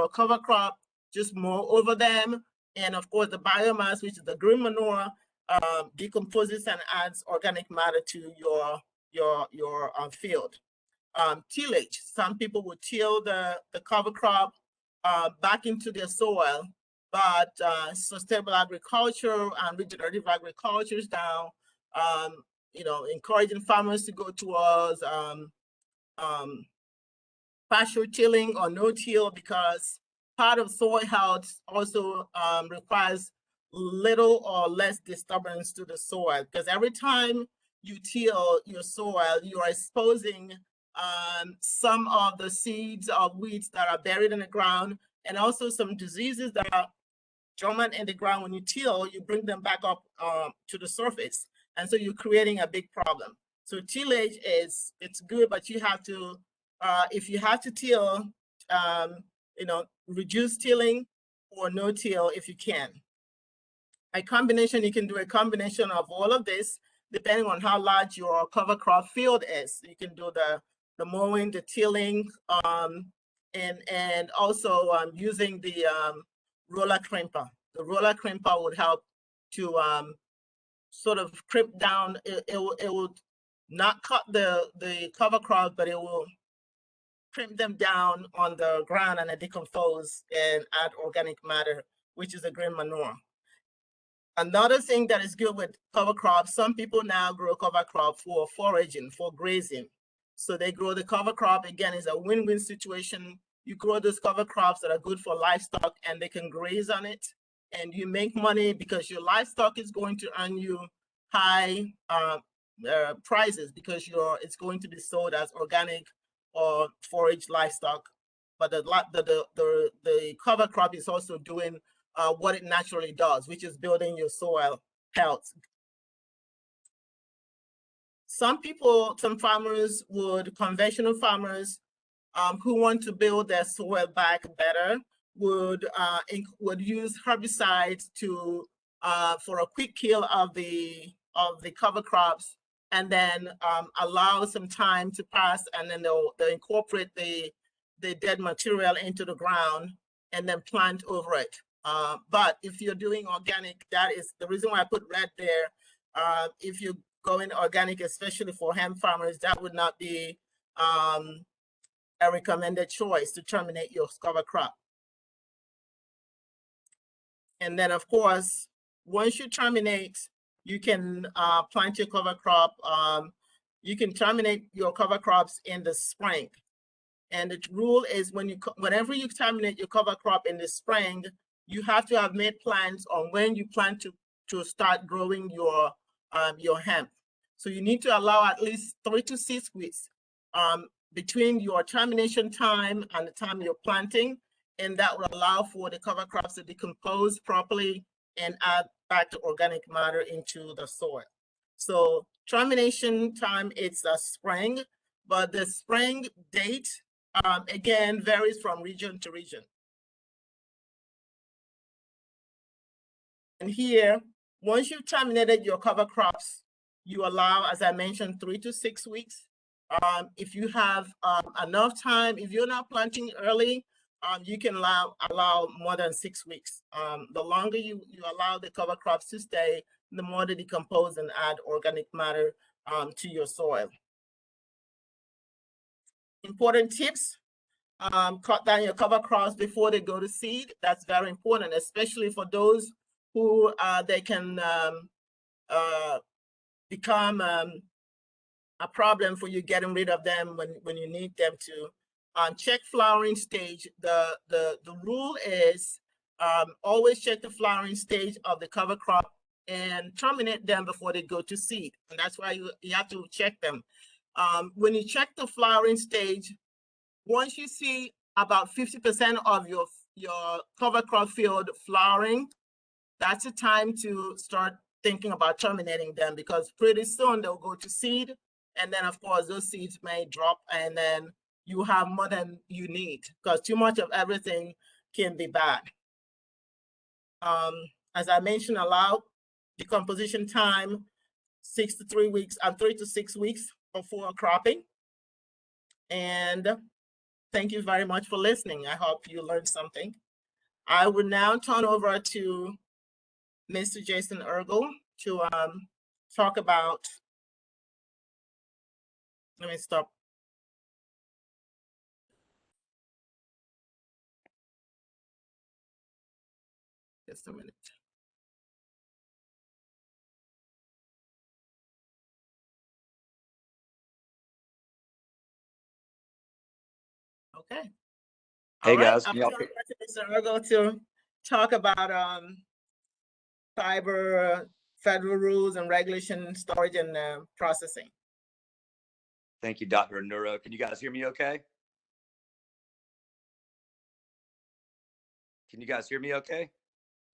cover crop, just mow over them, and of course the biomass, which is the green manure, decomposes and adds organic matter to your field. Tillage. Some people will till the cover crop back into their soil, but sustainable agriculture and regenerative agriculture is now, encouraging farmers to go towards partial tilling or no till, because part of soil health also requires little or less disturbance to the soil, because every time you till your soil, you are exposing some of the seeds of weeds that are buried in the ground, and also some diseases that are dormant in the ground. When you till, you bring them back up to the surface, and so you're creating a big problem. So tillage it's good, but you have to, if you have to till, reduce tilling or no till if you can. A combination, you can do a combination of all of this depending on how large your cover crop field is. You can do the mowing, the tilling, and also using the roller crimper. The roller crimper would help to sort of crimp down. It will not cut the cover crop, but it will crimp them down on the ground and decompose and add organic matter, which is a green manure. Another thing that is good with cover crops, some people now grow cover crop for foraging, for grazing. So they grow the cover crop. Again, it's a win-win situation. You grow those cover crops that are good for livestock and they can graze on it. And you make money because your livestock is going to earn you high prices, because it's going to be sold as organic or forage livestock. But the cover crop is also doing what it naturally does, which is building your soil health. Some farmers conventional farmers who want to build their soil back better would use herbicides for a quick kill of the cover crops, and then allow some time to pass, and then they'll incorporate the dead material into the ground and then plant over it. But if you're doing organic, that is the reason why I put red there. If you're going organic, especially for hemp farmers, that would not be a recommended choice to terminate your cover crop. And then, of course, once you terminate, you can plant your cover crop. You can terminate your cover crops in the spring. And the rule is whenever you terminate your cover crop in the spring, you have to have made plans on when you plan to start growing your hemp. So you need to allow at least 3 to 6 weeks between your termination time and the time you're planting, and that will allow for the cover crops to decompose properly and add back the organic matter into the soil. So termination time, it's a spring, but the spring date again varies from region to region. And here, once you've terminated your cover crops, you allow, as I mentioned, 3 to 6 weeks. If you have enough time, if you're not planting early, you can allow more than 6 weeks. The longer you allow the cover crops to stay, the more they decompose and add organic matter to your soil. Important tips: cut down your cover crops before they go to seed. That's very important, especially for those who they can become a problem for you getting rid of them when you need them to. Check flowering stage. The rule is always check the flowering stage of the cover crop and terminate them before they go to seed. And that's why you have to check them. When you check the flowering stage, once you see about 50% of your cover crop field flowering, that's the time to start thinking about terminating them, because pretty soon they'll go to seed. And then, of course, those seeds may drop, and then you have more than you need, because too much of everything can be bad. As I mentioned, allow decomposition time 3 to 6 weeks before cropping. And thank you very much for listening. I hope you learned something. I will now turn over to Mr. Jason Eargle to talk about, let me stop. Just a minute. Okay. Hey, All right. guys. I'll turn over to Mr. Eargle to talk about fiber, federal rules and regulation, storage and processing. Thank you, Dr. Anoruo. Can you guys hear me okay? Can you guys hear me okay?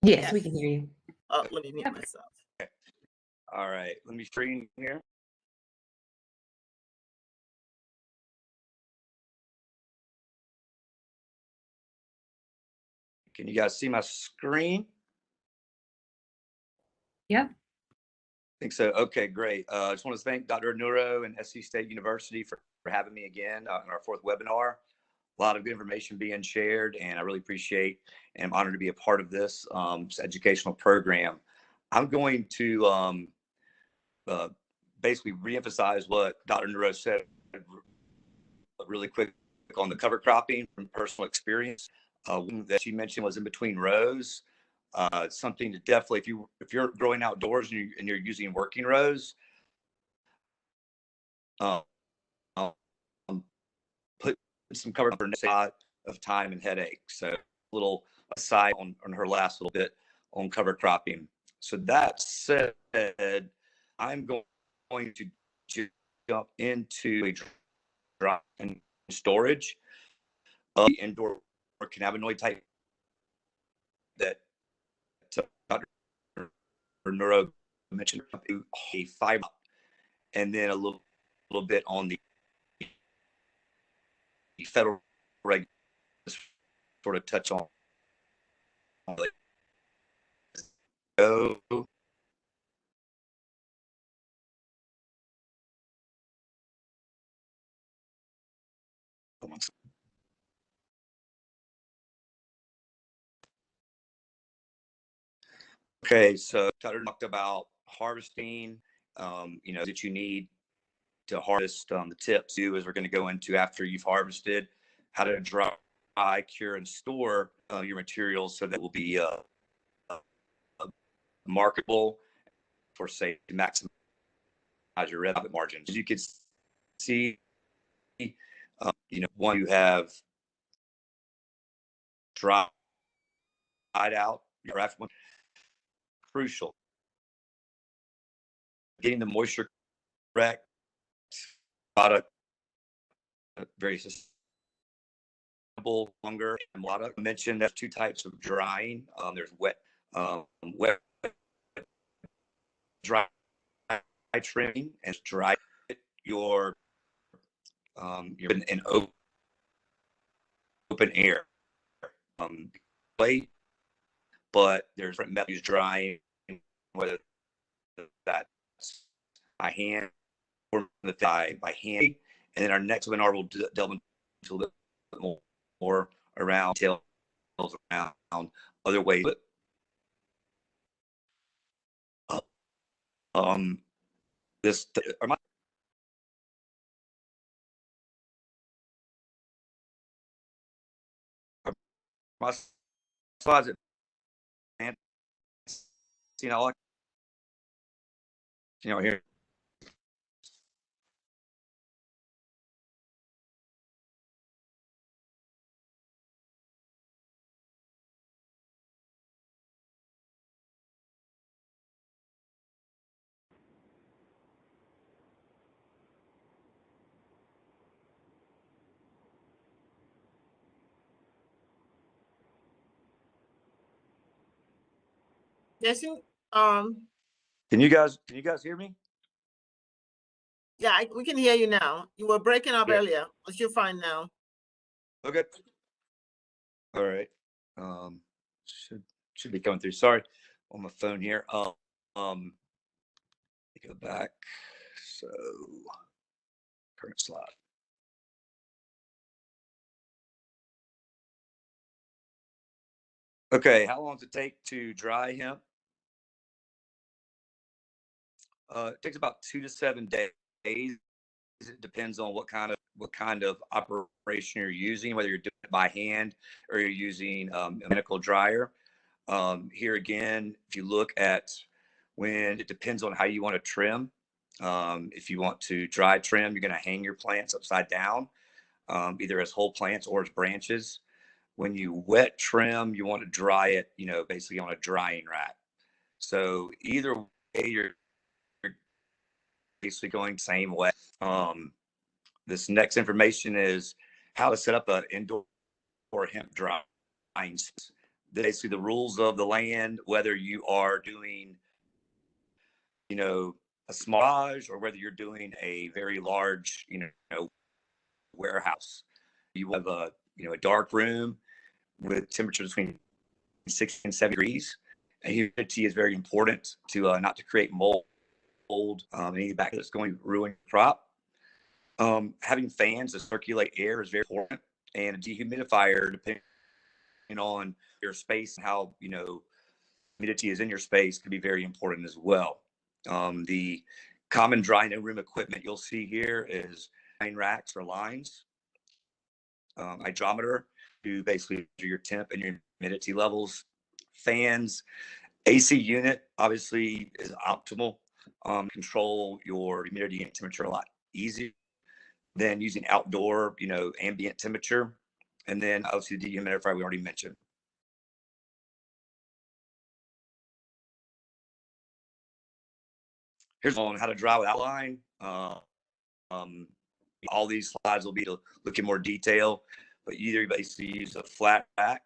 Yes, we can hear you. Oh, let me mute myself. Okay. All right. Let me screen here. Can you guys see my screen? Yep. I think so. Okay, great. I just want to thank Dr. Nora and SC State University for having me again on our 4th webinar. A lot of good information being shared, and I really appreciate and I'm honored to be a part of this educational program. I'm going to basically reemphasize what Dr. Nora said really quick on the cover cropping from personal experience. One that she mentioned was in between rows. Something to definitely, if you're growing outdoors and you're using working rows, put some cover for a lot of time and headache. So a little aside on her last little bit on cover cropping. So that said, I'm going to jump into a dry storage of indoor cannabinoid type that Dr. Neuro mentioned, a fiber, and then a little bit on the federal regulations, sort of touch on. So, okay, so Cutter talked about harvesting, that you need to harvest the tips too, as we're going to go into after you've harvested, how to dry, cure, and store your materials so that will be marketable for, say, to maximize your revenue margins. As you can see, one you have dried out, your one crucial. Getting the moisture correct, product very sustainable, longer. And a lot of mentioned there's 2 types of drying. There's wet dry trimming and dry your in open air plate, but there's different methods drying, whether that's by hand or by hand. And then our next webinar will delve into a little bit more around details around other ways. This my slides, man. Here. Jason, Can you guys hear me? yeah, we can hear you now. You were breaking up earlier, but you're fine now. Okay. All right. Should be coming through. Sorry. on my phone here. Go back. So current slide. Okay, how long does it take to dry hemp? It takes about 2 to 7 days. It depends on what kind of operation you're using, whether you're doing it by hand or you're using a mechanical dryer. Here again, if you look at when it depends on how you want to trim. If you want to dry trim, you're going to hang your plants upside down, either as whole plants or as branches. When you wet trim, you want to dry it, basically on a drying rack. So either way, you're basically going the same way. This next information is how to set up an indoor hemp drying space. Basically, the rules of the land, whether you are doing, a smallage or whether you're doing a very large, warehouse. You have a dark room with temperatures between 60 and 70 degrees. And humidity is very important to not to create mold, any bacteria that's going to ruin your crop. Having fans to circulate air is very important, and a dehumidifier, depending on your space and how humidity is in your space, can be very important as well. The common drying room equipment you'll see here is line racks for lines, hydrometer to basically measure your temp and your humidity levels, fans, AC unit obviously is optimal. Control your humidity and temperature a lot easier than using outdoor, ambient temperature. And then obviously the dehumidifier we already mentioned. Here's on how to dry without line. All these slides will be to look in more detail, but either you basically use a flat rack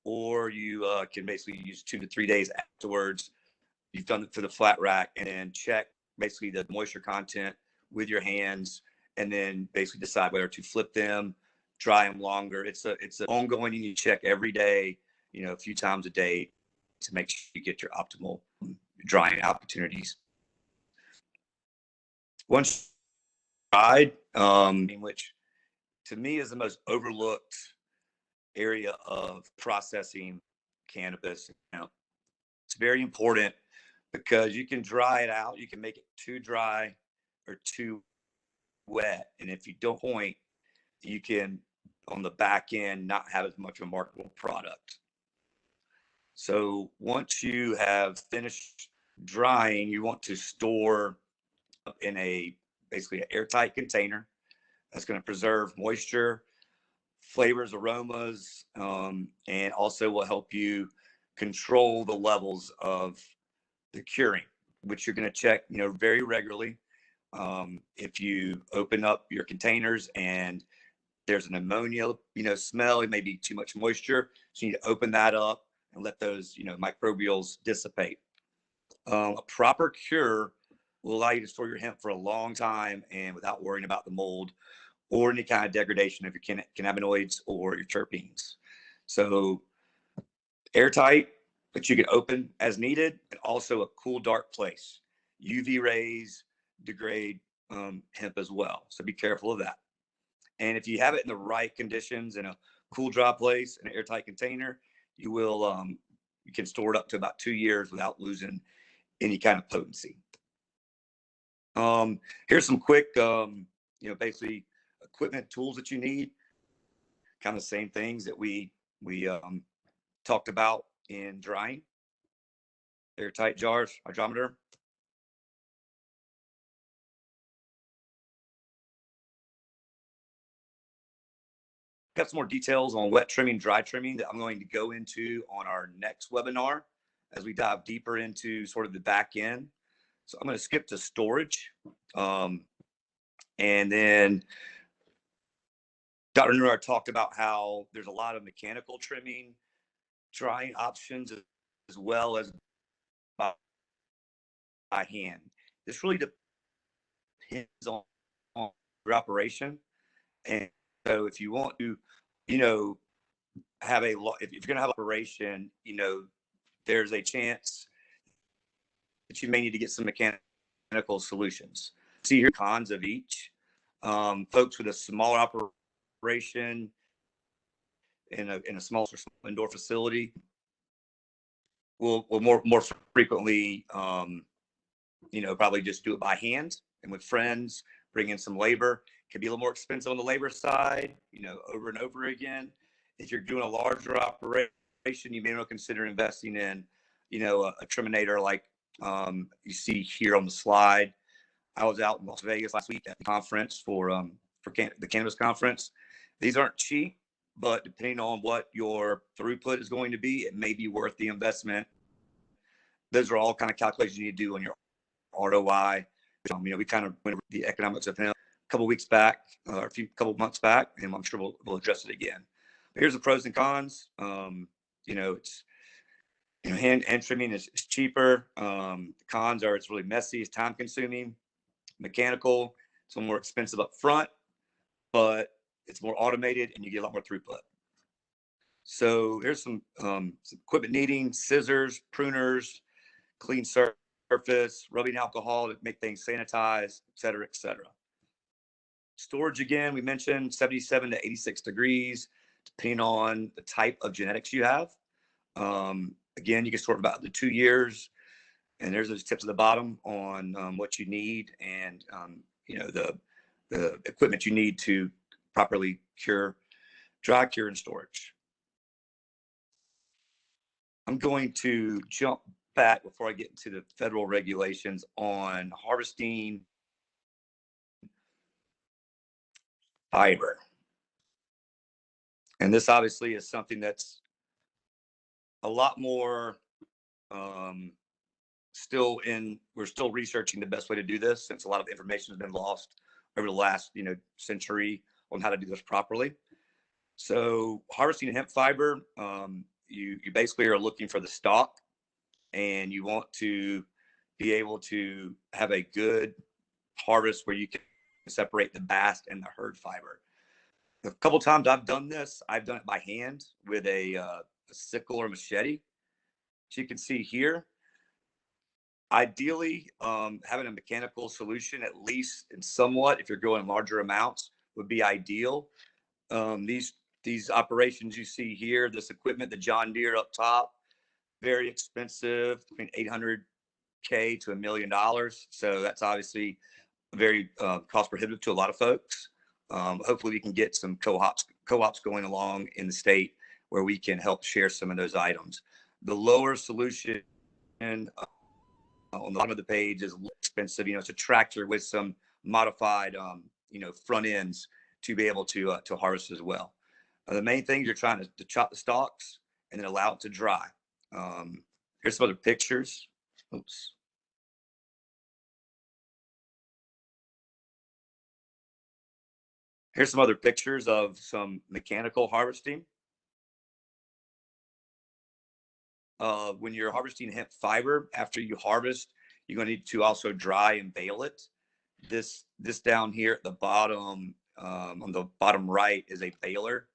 or you can basically use 2 to 3 days afterwards. You've done it for the flat rack, and then check basically the moisture content with your hands, and then basically decide whether to flip them, dry them longer. It's an ongoing, you need to check every day, a few times a day to make sure you get your optimal drying opportunities. Once dried, which to me is the most overlooked area of processing cannabis. It's very important because you can dry it out. You can make it too dry or too wet. And if you don't point, you can, on the back end, not have as much of a marketable product. So once you have finished drying, you want to store in basically an airtight container that's going to preserve moisture, flavors, aromas, and also will help you control the levels of the curing, which you're going to check, very regularly. If you open up your containers and there's an ammonia, smell, it may be too much moisture. So you need to open that up and let those, microbials dissipate. A proper cure will allow you to store your hemp for a long time and without worrying about the mold or any kind of degradation of your cannabinoids or your terpenes. So airtight, but you can open as needed, and also a cool, dark place. UV rays degrade hemp as well, so be careful of that. And if you have it in the right conditions in a cool, dry place, in an airtight container, you can store it up to about 2 years without losing any kind of potency. Here's some quick, basically equipment, tools that you need. Kind of the same things that we talked about in drying. Airtight jars, hydrometer. Got some more details on wet trimming, dry trimming that I'm going to go into on our next webinar as we dive deeper into sort of the back end. So I'm going to skip to storage. And then Dr. Nora talked about how there's a lot of mechanical trimming, drying options, as well as by hand. This really depends on your operation. And so if you want to, have if you're going to have an operation, there's a chance that you may need to get some mechanical solutions. See here cons of each. Folks with a smaller operation in a small indoor facility will more frequently, probably just do it by hand and with friends, bring in some labor. Can be a little more expensive on the labor side, over and over again. If you're doing a larger operation, you may want to consider investing in, a terminator like you see here on the slide. I was out in Las Vegas last week at the conference for the cannabis conference. These aren't cheap, but depending on what your throughput is going to be, it may be worth the investment. Those are all kind of calculations you need to do on your ROI. We kind of went over the economics of hemp a couple weeks back, or couple months back, and I'm sure we'll address it again. But here's the pros and cons. It's hand trimming is cheaper. The cons are it's really messy, it's time consuming. Mechanical, it's a little more expensive up front, but it's more automated and you get a lot more throughput. So here's some equipment needing: scissors, pruners, clean surface, rubbing alcohol to make things sanitized, et cetera, et cetera. Storage, again, we mentioned 77 to 86 degrees, depending on the type of genetics you have. Again, you can store about the 2 years, and there's those tips at the bottom on what you need and the equipment you need to properly dry cure, and storage. I'm going to jump back before I get into the federal regulations on harvesting fiber. And this obviously is something that's a lot more we're still researching the best way to do this, since a lot of information has been lost over the last century on how to do this properly. So harvesting hemp fiber, you basically are looking for the stalk, and you want to be able to have a good harvest where you can separate the bast and the hurd fiber. A couple times I've done this, I've done it by hand with a sickle or machete. As you can see here, ideally, having a mechanical solution, at least in somewhat, if you're growing larger amounts, would be ideal. These operations you see here, this equipment, the John Deere up top, very expensive, between $800K to $1 million. So that's obviously very cost prohibitive to a lot of folks. Hopefully we can get some co-ops going along in the state where we can help share some of those items. The lower solution on the bottom of the page is expensive. It's a tractor with some modified, front ends to be able to harvest as well. The main thing, you're trying to chop the stalks and then allow it to dry. Here's some other pictures. Oops. Here's some other pictures of some mechanical harvesting. When you're harvesting hemp fiber, after you harvest, you're going to need to also dry and bale it. This down here at the bottom, on the bottom right, is a baler.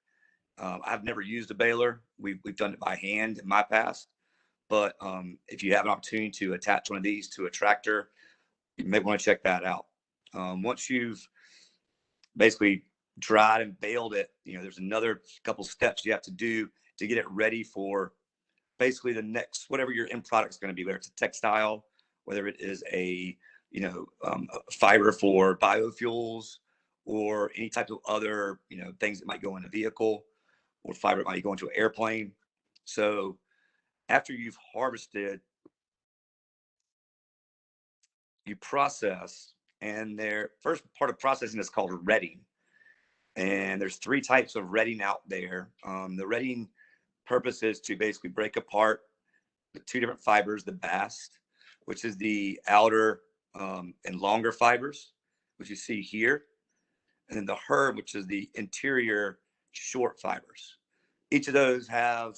I've never used a baler. We've done it by hand in my past. But if you have an opportunity to attach one of these to a tractor, you may want to check that out. Once you've basically dried and baled it, there's another couple steps you have to do to get it ready for basically the next, whatever your end product is going to be, whether it's a textile, whether it is a fiber for biofuels, or any type of other things that might go in a vehicle, or fiber that might go into an airplane. So after you've harvested, you process, and their first part of processing is called retting. And there's 3 types of retting out there. The retting purpose is to basically break apart the 2 different fibers: the bast, which is the outer and longer fibers, which you see here, and then the hurd, which is the interior short fibers. Each of those have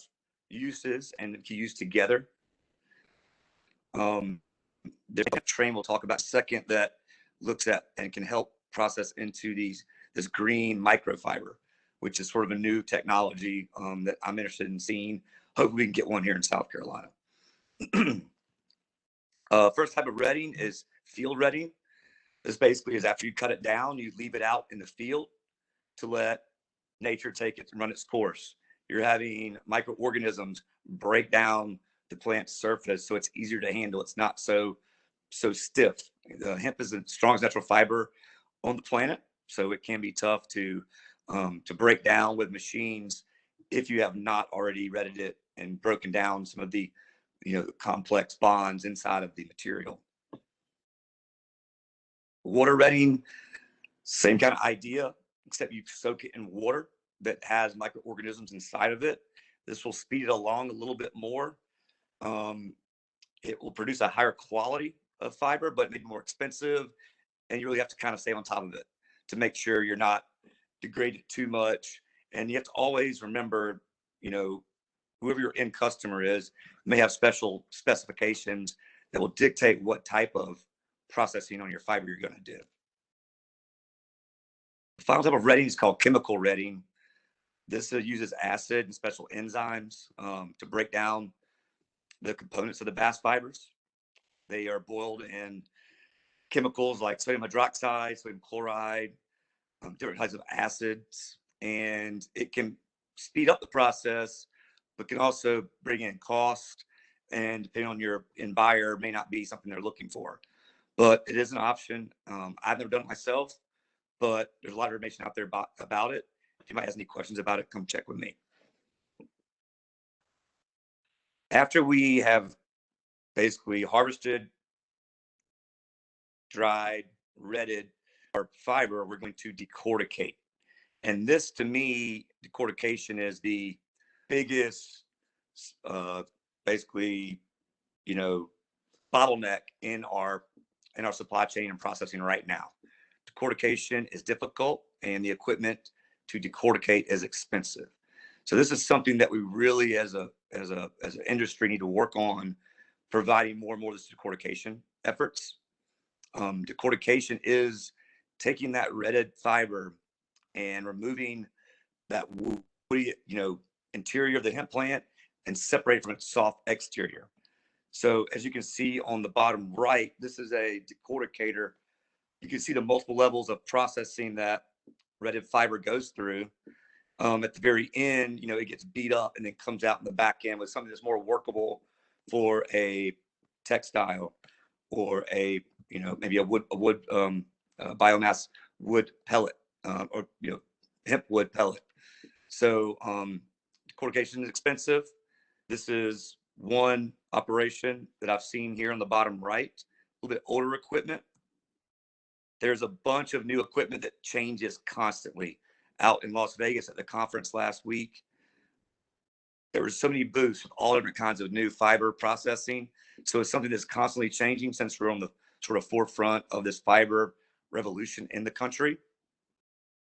uses and can use together. There's a train we'll talk about in a second that looks at and can help process into this green microfiber, which is sort of a new technology that I'm interested in seeing. Hopefully we can get one here in South Carolina. First type of retting is field retting. This basically is after you cut it down, you leave it out in the field to let nature take it and run its course. You're having microorganisms break down the plant's surface so it's easier to handle. It's not so stiff. Hemp is the strongest natural fiber on the planet, so it can be tough to break down with machines if you have not already retted it and broken down some of the complex bonds inside of the material. Water retting, same kind of idea, except you soak it in water that has microorganisms inside of it. This will speed it along a little bit more. It will produce a higher quality of fiber, but maybe more expensive. And you really have to kind of stay on top of it to make sure you're not degraded too much. And you have to always remember, whoever your end customer is may have special specifications that will dictate what type of processing on your fiber you're going to do. The final type of retting is called chemical retting. This uses acid and special enzymes to break down the components of the bast fibers. They are boiled in chemicals like sodium hydroxide, sodium chloride, different types of acids, and it can speed up the process, but can also bring in cost, and depending on your end buyer, may not be something they're looking for. But it is an option. I've never done it myself, but there's a lot of information out there about it. If anybody has any questions about it, come check with me. After we have basically harvested, dried, retted our fiber, we're going to decorticate. And this, to me, decortication is the biggest, basically, bottleneck in our supply chain and processing right now. Decortication is difficult, and the equipment to decorticate is expensive. So this is something that we really, as an industry, need to work on, providing more and more of this decortication efforts. Decortication is taking that retted fiber and removing that woody, interior of the hemp plant and separate from its soft exterior. So as you can see on the bottom right, this is a decorticator. You can see the multiple levels of processing that retted fiber goes through. At the very end, it gets beat up and then comes out in the back end with something that's more workable for a textile or a, maybe a wood biomass wood pellet or hemp wood pellet. So decortication is expensive. This is one operation that I've seen here on the bottom right, a little bit older equipment. There's a bunch of new equipment that changes constantly. Out in Las Vegas at the conference last week, there were so many booths with all different kinds of new fiber processing. So it's something that's constantly changing since we're on the sort of forefront of this fiber revolution in the country.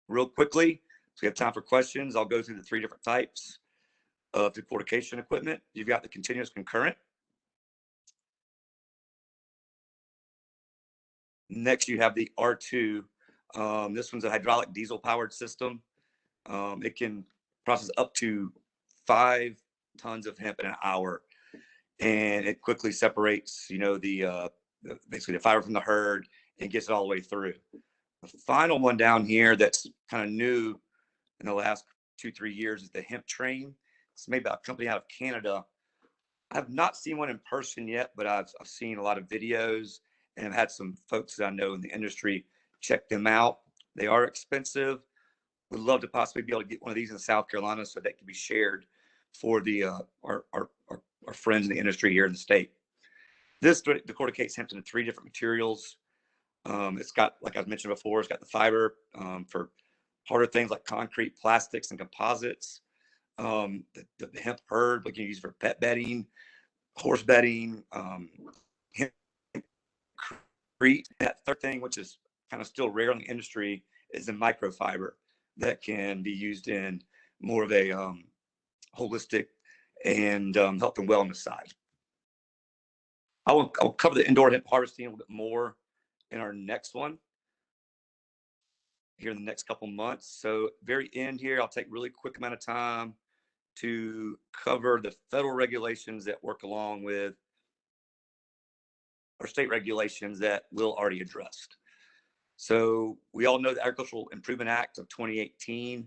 Real quickly, so we have time for questions. I'll go through the three different types of decortication equipment. You've got the continuous concurrent. Next, you have the R2. This one's a hydraulic diesel powered system. It can process up to 5 tons of hemp in an hour, and it quickly separates, basically the fiber from the herd and gets it all the way through. The final one down here that's kind of new in the last 2-3 years is the hemp train. It's made by a company out of Canada. I've not seen one in person yet, but I've seen a lot of videos and I've had some folks that I know in the industry check them out. They are expensive. Would love to possibly be able to get one of these in South Carolina so that can be shared for the our friends in the industry here in the state. This decorticates hemp into 3 different materials. It's got, like I mentioned before, it's got the fiber for harder things like concrete, plastics, and composites. The hemp herd, we can use for pet bedding, horse bedding, hemp crete. That third thing, which is kind of still rare in the industry, is the microfiber that can be used in more of a holistic and health and wellness side. I'll cover the indoor hemp harvesting a little bit more in our next one here in the next couple months. So very end here, I'll take really quick amount of time to cover the federal regulations that work along with or state regulations that Will already addressed. So we all know the Agricultural Improvement Act of 2018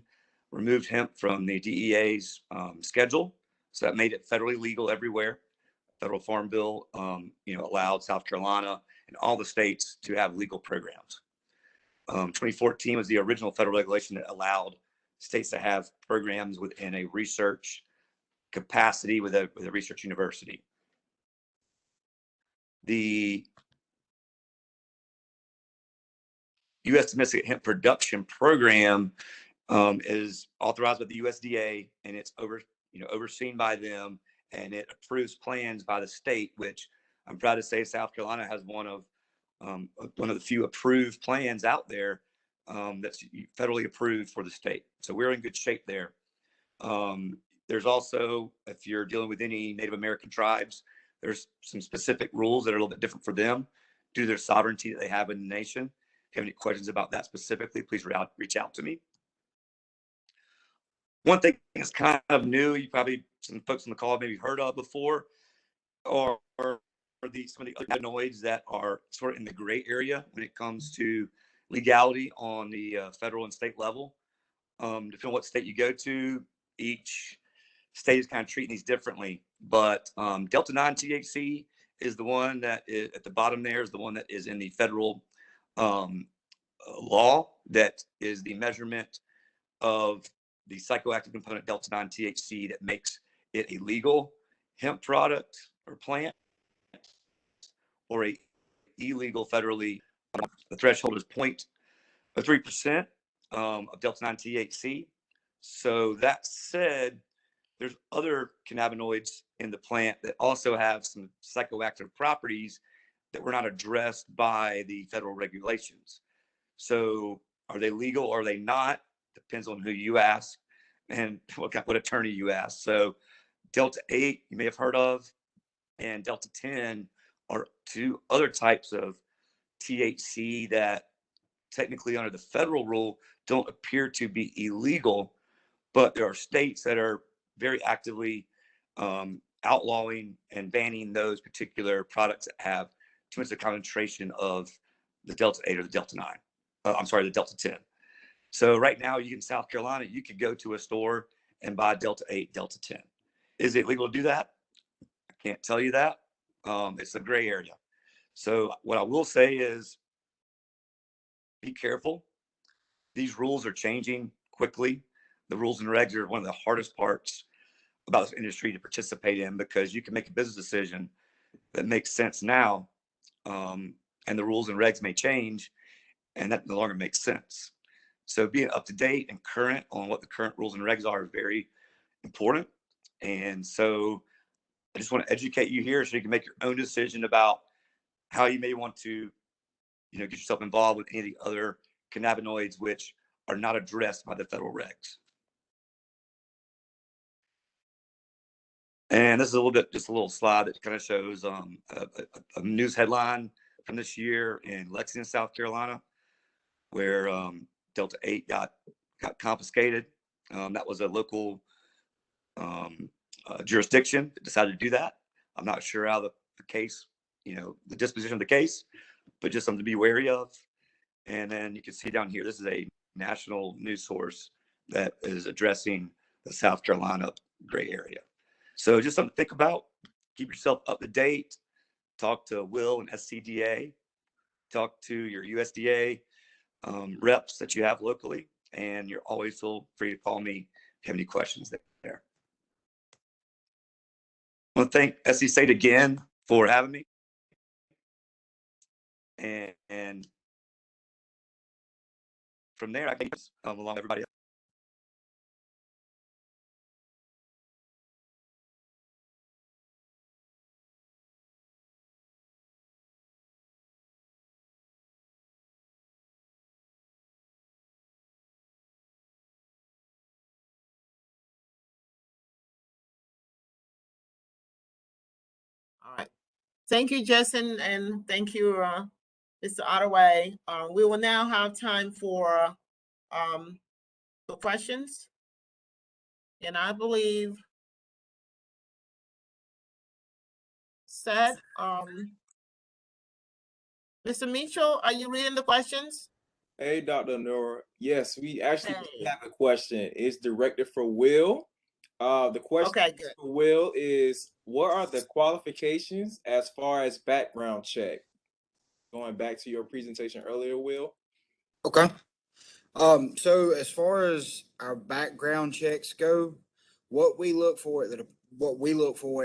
removed hemp from the DEA's schedule. So that made it federally legal everywhere. Federal Farm Bill, allowed South Carolina and all the states to have legal programs. 2014 was the original federal regulation that allowed states to have programs within a research capacity with a research university. The U.S. Domestic Hemp Production Program is authorized by the USDA, and it's overseen by them, and it approves plans by the state, which I'm proud to say South Carolina has one of the few approved plans out there that's federally approved for the state. So we're in good shape there. There's also, if you're dealing with any Native American tribes, there's some specific rules that are a little bit different for them due to their sovereignty that they have in the nation. If you have any questions about that specifically, please reach out to me. One thing that's kind of new, you probably, some folks on the call maybe heard of before, or some of the other cannabinoids that are sort of in the gray area when it comes to legality on the federal and state level. Depending on what state you go to, each state is kind of treating these differently. But Delta 9 THC is the one that is at the bottom there, is the one that is in the federal law, that is the measurement of the psychoactive component Delta 9 THC that makes it a legal hemp product or plant, or a illegal federally. The threshold is 0.3% of Delta 9 THC. So that said, there's other cannabinoids in the plant that also have some psychoactive properties that were not addressed by the federal regulations. So are they legal or are they not? Depends on who you ask and what attorney you ask. So Delta 8, you may have heard of, and Delta 10 are two other types of THC that technically under the federal rule don't appear to be illegal, but there are states that are very actively outlawing and banning those particular products that have too much of a concentration of the Delta 8 or the Delta 9. The Delta 10. So right now, in South Carolina, you could go to a store and buy Delta 8, Delta 10. Is it legal to do that? I can't tell you that. It's a gray area. So what I will say is be careful. These rules are changing quickly. The rules and regs are one of the hardest parts about this industry to participate in, because you can make a business decision that makes sense now, and the rules and regs may change, and that no longer makes sense. So being up to date and current on what the current rules and regs are is very important. And so I just want to educate you here so you can make your own decision about how you may want to, get yourself involved with any of the other cannabinoids which are not addressed by the federal regs. And this is just a little slide that kind of shows a news headline from this year in Lexington, South Carolina, where Delta 8 got confiscated. That was a local jurisdiction that decided to do that. I'm not sure how the case, the disposition of the case, but just something to be wary of. And then you can see down here, this is a national news source that is addressing the South Carolina gray area. So just something to think about. Keep yourself up to date. Talk to Will and SCDA. Talk to your USDA reps that you have locally, and you're always feel free to call me if you have any questions there. I want to thank SC State again for having me, and from there I can along with everybody else. All right. Thank you, Jason, and thank you, Mr. Attaway. We will now have time for the questions. And I believe Seth, Mr. Mitchell, are you reading the questions? Hey, Dr. Nora. Yes, we actually Hey. have a question. It's directed for Will. The question Okay, good. for Will is, what are the qualifications as far as background check? Going back to your presentation earlier, Will. Okay. So as far as our background checks go, what we look for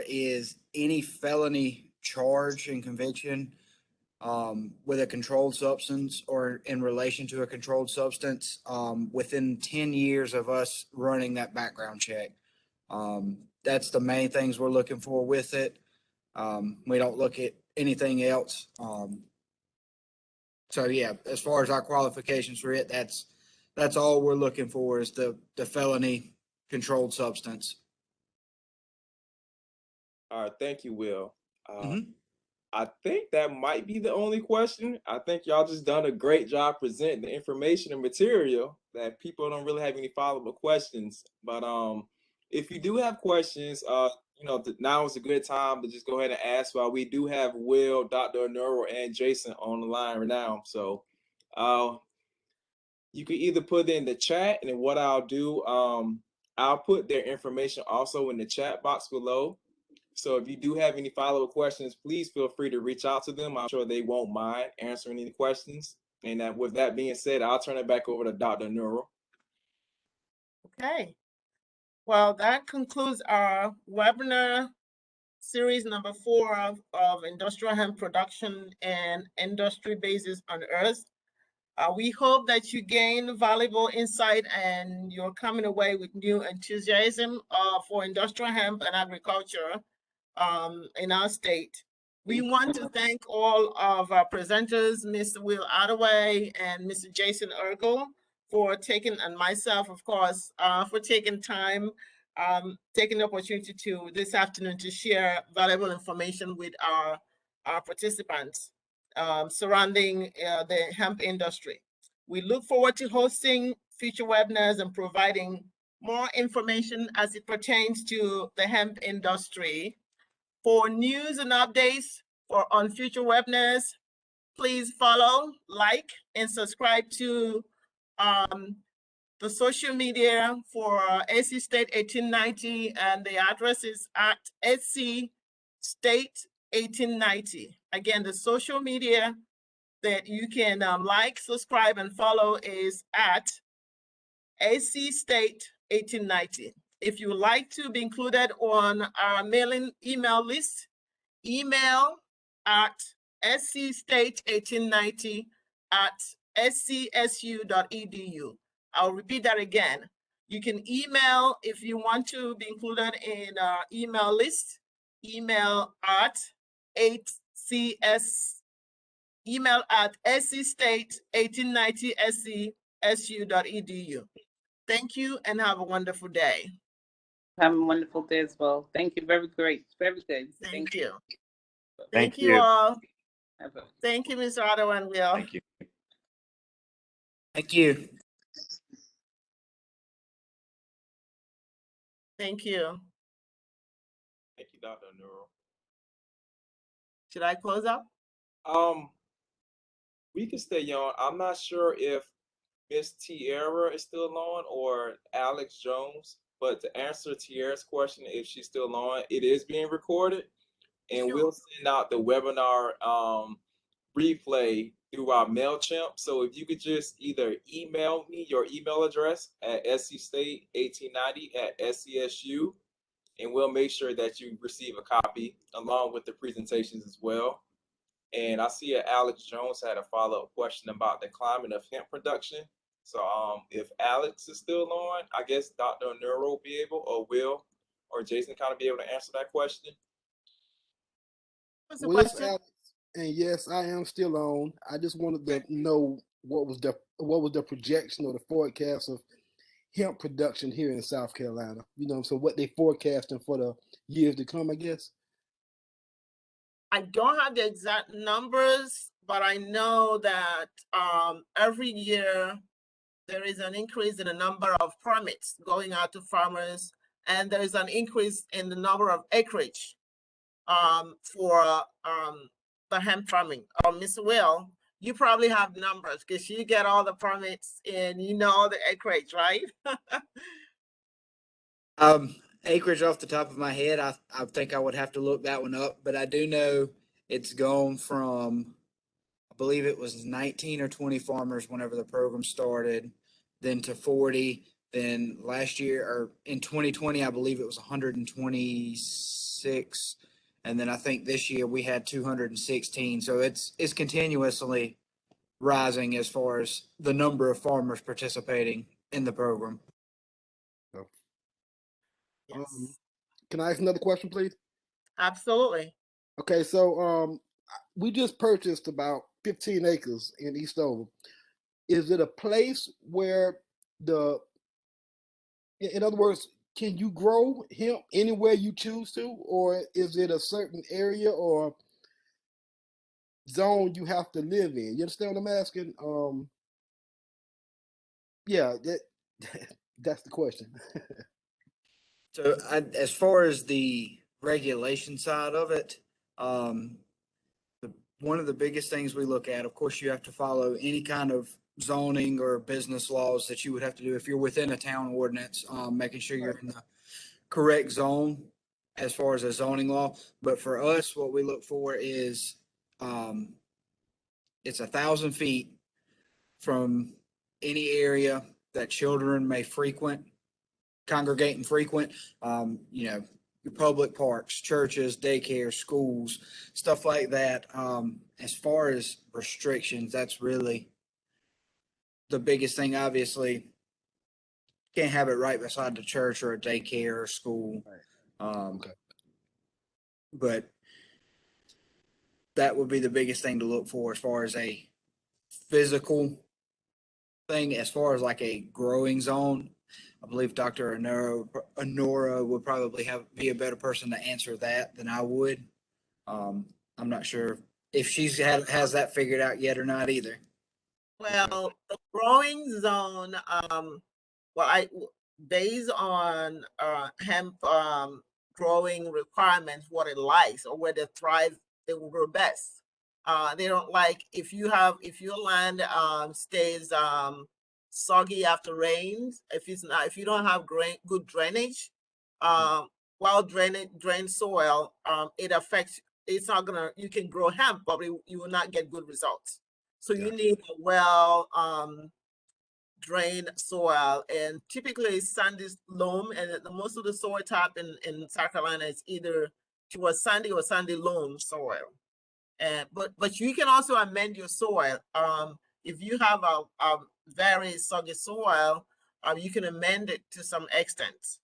is any felony charge and conviction with a controlled substance or in relation to a controlled substance within 10 years of us running that background check. That's the main things we're looking for with it. We don't look at anything else. So yeah, as far as our qualifications for it, that's all we're looking for is the felony controlled substance. All right, thank you, Will. Mhm. I think that might be the only question. I think y'all just done a great job presenting the information and material that people don't really have any follow-up questions. But if you do have questions, now is a good time to just go ahead and ask. While we do have Will, Dr. Nora, and Jason on the line right now, so you can either put it in the chat, and then what I'll do, I'll put their information also in the chat box below. So if you do have any follow-up questions, please feel free to reach out to them. I'm sure they won't mind answering any questions. And with that being said, I'll turn it back over to Dr. Nora. Okay. Well, that concludes our webinar series number 4 of industrial hemp production and industry bases unearthed. We hope that you gain valuable insight and you're coming away with new enthusiasm for industrial hemp and agriculture in our state. We want to thank all of our presenters, Mr. Will Attaway and Mr. Jason Eargle, for taking, and myself, of course, for taking time, taking the opportunity to this afternoon to share valuable information with our participants surrounding the hemp industry. We look forward to hosting future webinars and providing more information as it pertains to the hemp industry. For news and updates on future webinars, please follow, like, and subscribe to the social media for AC State 1890, and the address is at AC State 1890. Again, the social media that you can like, subscribe, and follow is at AC State 1890. If you would like to be included on our mailing email list, email at scstate1890 at scsu.edu. I'll repeat that again. You can email if you want to be included in our email list, email at scstate1890scsu.edu. Thank you and have a wonderful day. Have a wonderful day as well. Thank you. Very great. Very good. Thank you. Thank Thank you. you all. Have a Thank you, Mr. Otto and Will. Thank you. Thank you. Thank you. Thank you, Dr. Nora. Should I close up? We can stay on. I'm not sure if Miss Tierra is still on or Alex Jones, but to answer Tierra's question, if she's still on, it is being recorded, and Sure. we'll send out the webinar replay through our MailChimp. So if you could just either email me your email address at scstate1890@scsu, and we'll make sure that you receive a copy along with the presentations as well. And I see Alex Jones had a follow-up question about the climate of hemp production. So if Alex is still on, I guess Dr. Nora will be able, or Will, or Jason kind of be able to answer that question. What's the Well, it's question? Alex, and yes, I am still on. I just wanted to know what was the projection or the forecast of hemp production here in South Carolina. So what they forecasting for the years to come, I guess. I don't have the exact numbers, but I know that every year there is an increase in the number of permits going out to farmers, and there is an increase in the number of acreage for the hemp farming. Miss Will, you probably have numbers because you get all the permits and you know the acreage, right? Acreage off the top of my head, I think I would have to look that one up, but I do know it's gone from, I believe it was 19 or 20 farmers whenever the program started, then to 40, then last year or in 2020, I believe it was 126. And then I think this year we had 216. So it's continuously rising as far as the number of farmers participating in the program. Yes, Can I ask another question, please? absolutely. Okay, so we just purchased about 15 acres in Eastover. Is it a place where in other words, can you grow hemp anywhere you choose to, or is it a certain area or zone you have to live in? You understand what I'm asking? Yeah, that's the question. So as far as the regulation side of it, one of the biggest things we look at, of course, you have to follow any kind of zoning or business laws that you would have to do if you're within a town ordinance, making sure you're in the correct zone as far as a zoning law. But for us, what we look for is it's 1,000 feet from any area that children may congregate and frequent. Your public parks, churches, daycare, schools, stuff like that. As far as restrictions, that's really the biggest thing. Obviously, can't have it right beside the church or a daycare or school. Okay. But that would be the biggest thing to look for as far as a physical thing. As far as like a growing zone, I believe Dr. Nora would probably be a better person to answer that than I would. I'm not sure if has that figured out yet or not either. Well, the growing zone, based on hemp growing requirements, what it likes or where they thrive, they will grow best. They don't like if your land stays soggy after rains, if you don't have good drainage, well drained soil, it affects. It's not gonna. You can grow hemp, but you will not get good results. So you need a well drained soil, and typically sandy loam, and most of the soil type in South Carolina is either towards sandy or sandy loam soil. But you can also amend your soil. If you have a very soggy soil, you can amend it to some extent.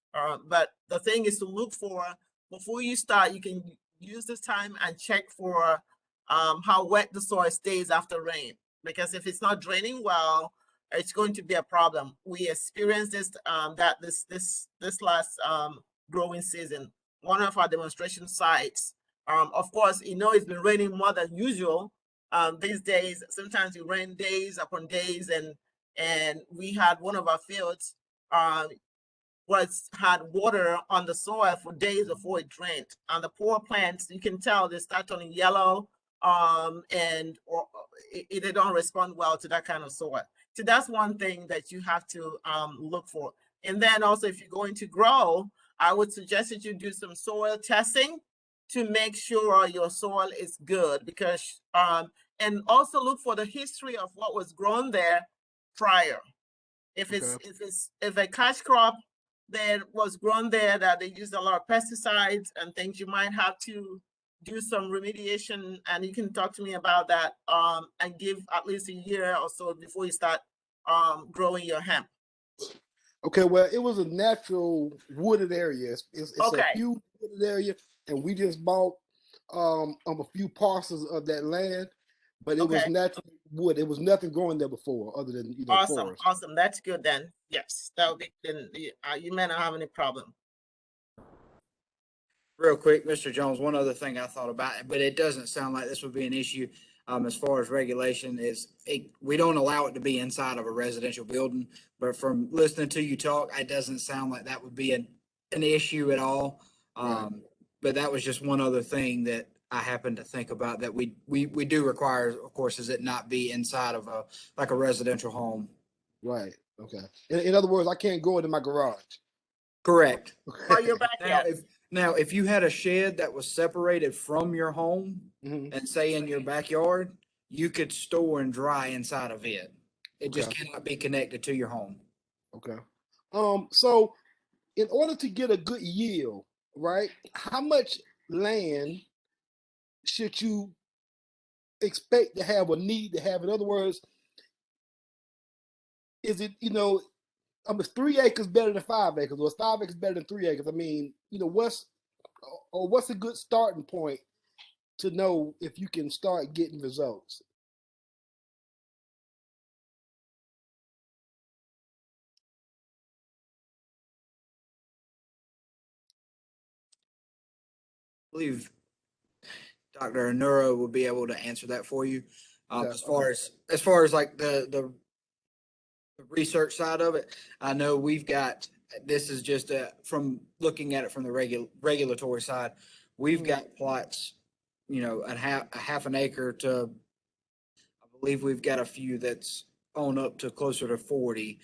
But the thing is to look for, before you start, you can use this time and check for how wet the soil stays after rain. Because if it's not draining well, it's going to be a problem. We experienced this this last growing season. One of our demonstration sites. Of course, it's been raining more than usual these days. Sometimes it rain days upon days, and we had one of our fields had water on the soil for days before it drained. And the poor plants, you can tell they start turning yellow, and they don't respond well to that kind of soil. So that's one thing that you have to look for. And then also, if you're going to grow, I would suggest that you do some soil testing to make sure your soil is good, because and also look for the history of what was grown there prior. If a cash crop that was grown there that they used a lot of pesticides and things, you might have to do some remediation, and you can talk to me about that and give at least a year or so before you start growing your hemp. Okay, well, it was a natural wooded area. It's Okay. a huge wooded area, and we just bought a few parcels of that land, but it was natural wood. It was nothing growing there before other than forest. Awesome. That's good then. Yes, that would be. Then you may not have any problem. Real quick, Mr. Jones, one other thing I thought about, but it doesn't sound like this would be an issue as far as regulation is we don't allow it to be inside of a residential building, but from listening to you talk, it doesn't sound like that would be an issue at all. Right. But that was just one other thing that I happen to think about that we do require, of course, is it not be inside of a residential home. Right. Okay. In other words, I can't grow it in my garage. Correct. Or your Now, backyard. if you had a shed that was separated from your home Mhm. and say in your backyard, you could store and dry inside of it. It just Okay. cannot be connected to your home. Okay. So in order to get a good yield, right, how much land should you expect to have or need to have? In other words, is it, 3 acres better than 5 acres, or is 5 acres better than 3 acres? I mean, what's a good starting point to know if you can start getting results? I believe Dr. Anoruo will be able to answer that for you. Okay, As far as like the research side of it, I know we've got, this is just from looking at it from the regulatory side, we've got plots, a half an acre to, I believe we've got a few that's on up to closer to 40.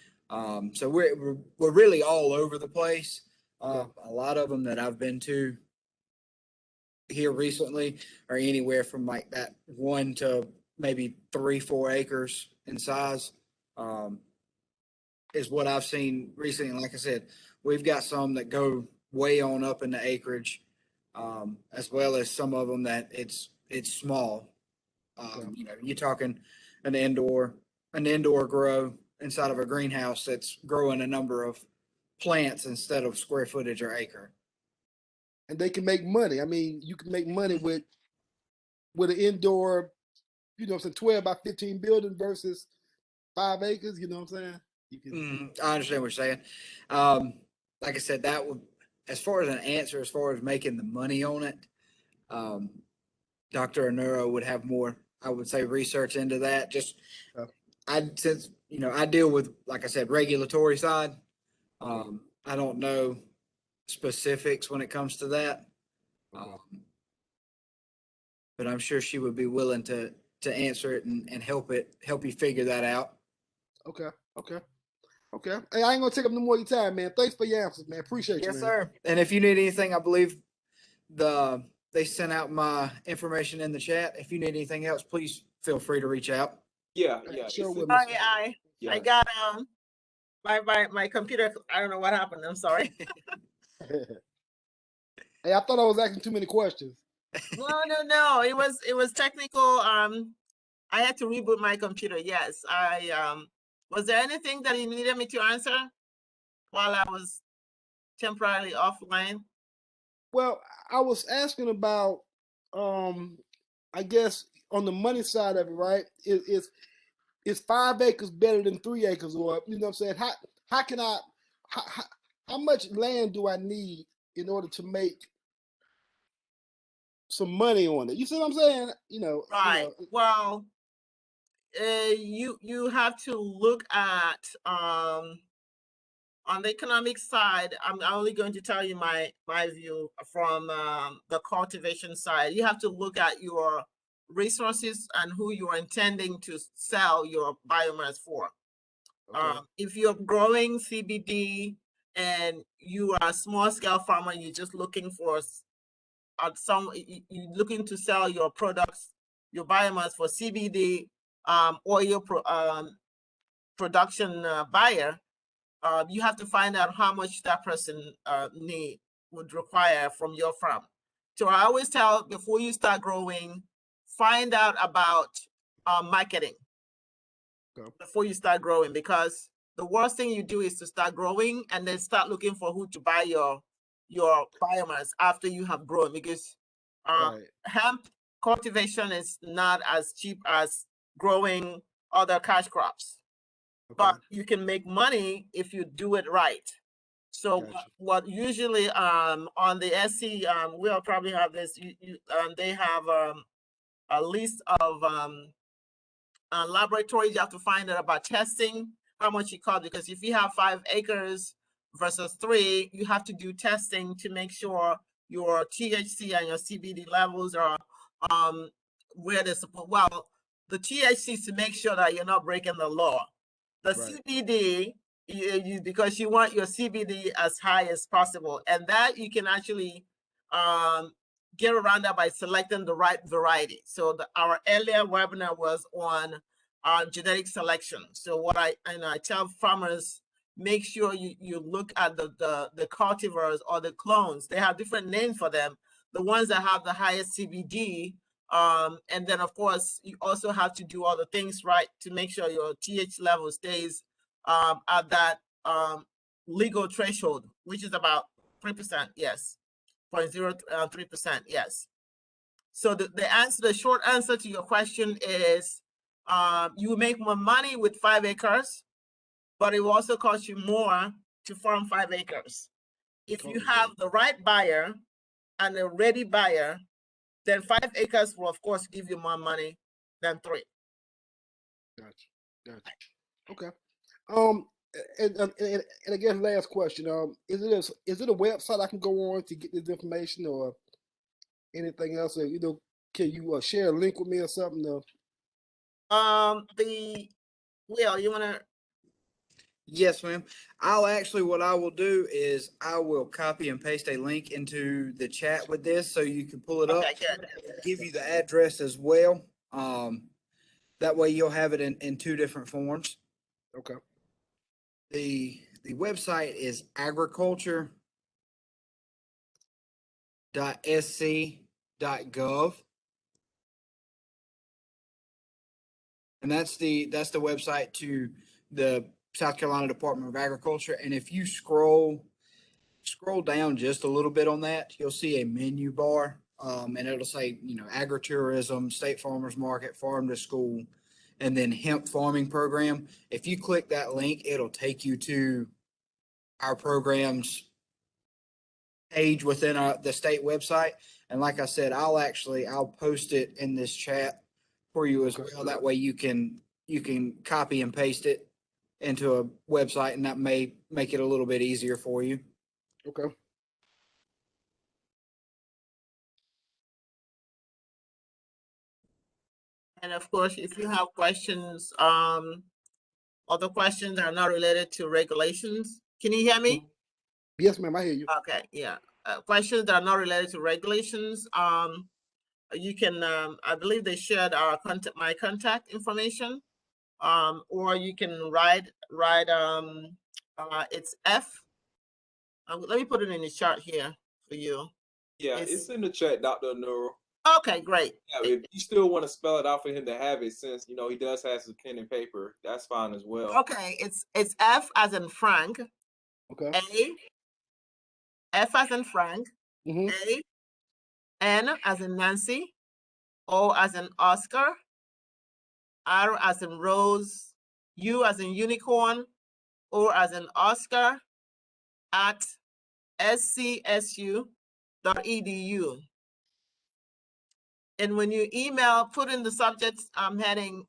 So we're really all over the place. A lot of them that I've been to here recently are anywhere from like that 1 to maybe 3-4 acres in size. Is what I've seen recently. And like I said, we've got some that go way on up in the acreage, as well as some of them that it's small. You're talking an indoor grow inside of a greenhouse that's growing a number of plants instead of square footage or acre. And they can make money. I mean, you can make money with an indoor, some 12 by 15 building versus 5 acres. You know what I'm saying? You can. I understand what you're saying. Like I said, that would, as far as an answer, as far as making the money on it, Dr. Anoruo would have more, I would say, research into that. Just, since, I deal with, like I said, regulatory side. I don't know specifics when it comes to that. But I'm sure she would be willing to answer it and help you figure that out. Okay. Hey, I ain't gonna take up no more of your time, man. Thanks for your answers, man. Appreciate you, Yes, man. sir. And if you need anything, I believe they sent out my information in the chat. If you need anything else, please feel free to reach out. Yeah. Sure will. Oh, yeah, I got my computer. I don't know what happened. I'm sorry. Hey, I thought I was asking too many questions. No. It was technical. I had to reboot my computer. Yes. Was there anything that you needed me to answer while I was temporarily offline? Well, I was asking about, I guess on the money side of it, right? Is 5 acres better than 3 acres, or you know what I'm saying? How can I? How much land do I need in order to make some money on it? You see what I'm saying? Right. Well, you have to look at on the economic side. I'm only going to tell you my view from the cultivation side. You have to look at your resources and who you are intending to sell your biomass for. If you're growing CBD and you are a small scale farmer, you're just looking for you're looking to sell your products, your biomass for CBD oil production buyer, you have to find out how much that person would require from your farm. So I always tell, before you start growing, find out about marketing before you start growing, because the worst thing you do is to start growing and then start looking for who to buy your biomass after you have grown, because hemp cultivation is not as cheap as growing other cash crops. But you can make money if you do it right. So what usually on the SC, we'll probably have this, they have a list of laboratories. You have to find out about testing, how much it costs, because if you have 5 acres versus 3, you have to do testing to make sure your THC and your CBD levels are where they're supposed, well, the THC is to make sure that you're not breaking the law. The Right. CBD, because you want your CBD as high as possible, and that you can actually get around that by selecting the right variety. So our earlier webinar was on genetic selection. So what I tell farmers, make sure you look at the cultivars or the clones. They have different names for them. The ones that have the highest CBD, and then of course you also have to do all the things right to make sure your TH level stays at that legal threshold, which is about 3%. Yes, 0.03%. Yes. So the short answer to your question is, you will make more money with 5 acres, but it will also cost you more to farm 5 acres. If you have the right buyer and a ready buyer, then 5 acres will of course give you more money than 3. Gotcha. Okay. And I guess last question. Is it a website I can go on to get this information or anything else? Or, can you share a link with me or something? Will, you wanna? Yes, ma'am. What I will do is I will copy and paste a link into the chat with this so you can pull it up. Okay, good. Give you the address as well. That way you'll have it in 2 different forms. Okay. The website is agriculture.sc.gov. And that's the website to the South Carolina Department of Agriculture. And if you scroll down just a little bit on that, you'll see a menu bar. And it'll say, agritourism, state farmers market, farm to school, and then hemp farming program. If you click that link, it'll take you to our program's page within the state website. And like I said, I'll post it in this chat for you as well. That way you can copy and paste it into a website, and that may make it a little bit easier for you. Okay. And of course, if you have questions, other questions that are not related to regulations. Can you hear me? Yes, ma'am, I hear you. Okay, yeah. Questions that are not related to regulations. You can, I believe they shared my contact information. Or you can write, it's F. Let me put it in the chart here for you. Yeah, it's in the chat, Dr. Nora. Okay, great. Yeah, if you still want to spell it out for him to have it, since he does have his pen and paper, that's fine as well. Okay, it's F as in Frank. Okay. F as in Frank. A, N as in Nancy. O as in Oscar. R as in Rose. U as in Unicorn. O as in Oscar. At scsu.edu. And when you email, put in the subject heading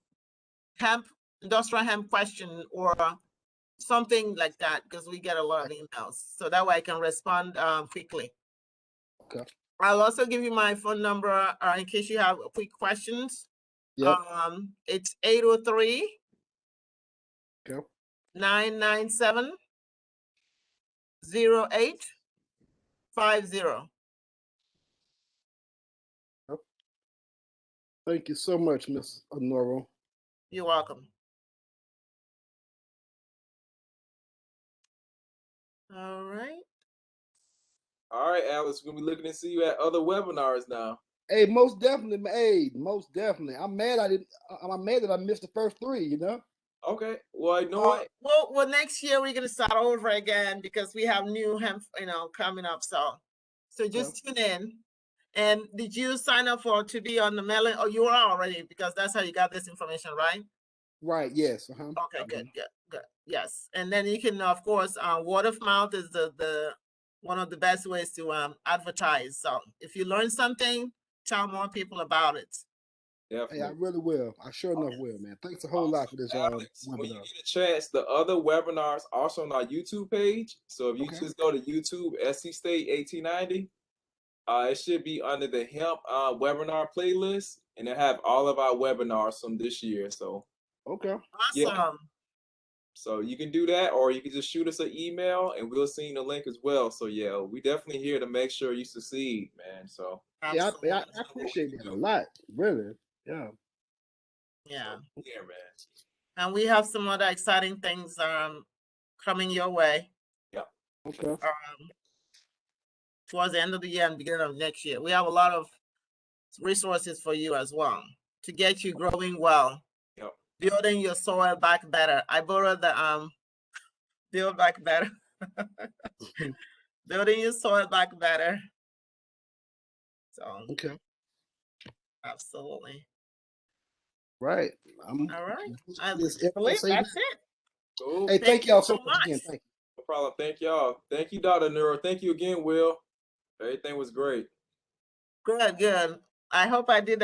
hemp, industrial hemp question or something like that, because we get a lot of emails. So that way I can respond quickly. Okay. I'll also give you my phone number in case you have quick questions. Yep. It's 803 Okay. 997 0850. Thank you so much, Ms. Anoruo. You're welcome. All right. All right, Alex, we're gonna be looking to see you at other webinars now. Hey, most definitely. Hey, most definitely. I'm mad that I missed the first 3. Okay. Well, you know what? Well, next year we're gonna start over again because we have new hemp, coming up. So just tune in. And did you sign up to be on the mailing? Oh, you are already, because that's how you got this information, right? Right. Yes. Okay. Good. Yes. And then you can, of course, word of mouth is the one of the best ways to advertise. So if you learn something, tell more people about it. Definitely. Hey, I really will. I sure enough will, man. Thanks a whole lot for this Alex, when you webinar. get a chance, the other webinars also on our YouTube page. So if you just go to YouTube, SC State 1890, It should be under the Hemp webinar playlist, and they have all of our webinars from this year. So Okay. yeah, Awesome. so you can do that, or you can just shoot us an email, and we'll send you the link as well. So yeah, we definitely here to make sure you succeed, man. So Yeah, Absolutely. I appreciate that a lot. Really. Yeah. Yeah. yeah, man. And we have some other exciting things coming your way Okay. towards the end of the year and beginning of next year. We have a lot of resources for you as well to get you growing well, Yep. building your soil back better. I borrowed the build back better. Building your soil back better. So Okay. absolutely. Right. I'm All right. I this believe FSA. that's it. Cool. Hey, Thank thank you y'all so so much again. much. Thank you. No problem. Thank y'all. Thank you, Dr. Nora. Thank you again, Will. Everything was great. Good, good. I hope I did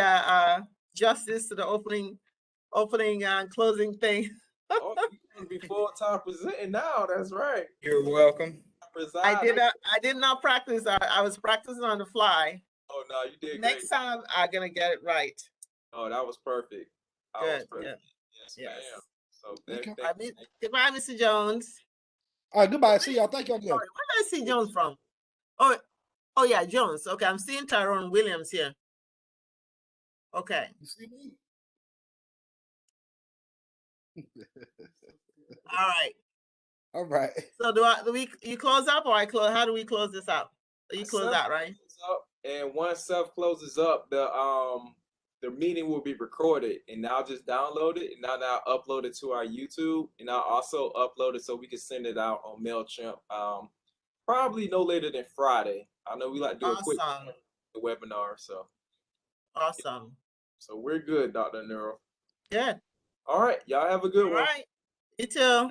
justice to the opening and closing thing. Oh, you gonna be full time presenting now. That's right. You're welcome. Presiding. I did not practice. I was practicing on the fly. Oh no, you did great. Next time I'm gonna get it right. Oh, that was perfect. That was Good, perfect. good. Yes, Yes. ma'am. So Okay. Goodbye, Mr. Jones. All right, goodbye. See y'all. Thank y'all again. Sorry, where did I see Jones from? Oh yeah, Jones. Okay, I'm seeing Tyrone Williams here. Okay. You see me? All right. All right. So you close up or I close? How do we close this out? You close out, right? Up, and once Seth closes up, the meeting will be recorded, and I'll just download it, and I'll upload it to our YouTube, and I'll also upload it so we can send it out on MailChimp. Probably no later than Friday. I know we like to do a quick webinar, so awesome. So we're good, Dr. Neuro. Good. All right, y'all have a good one. All right. You too.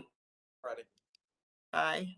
Friday. Bye.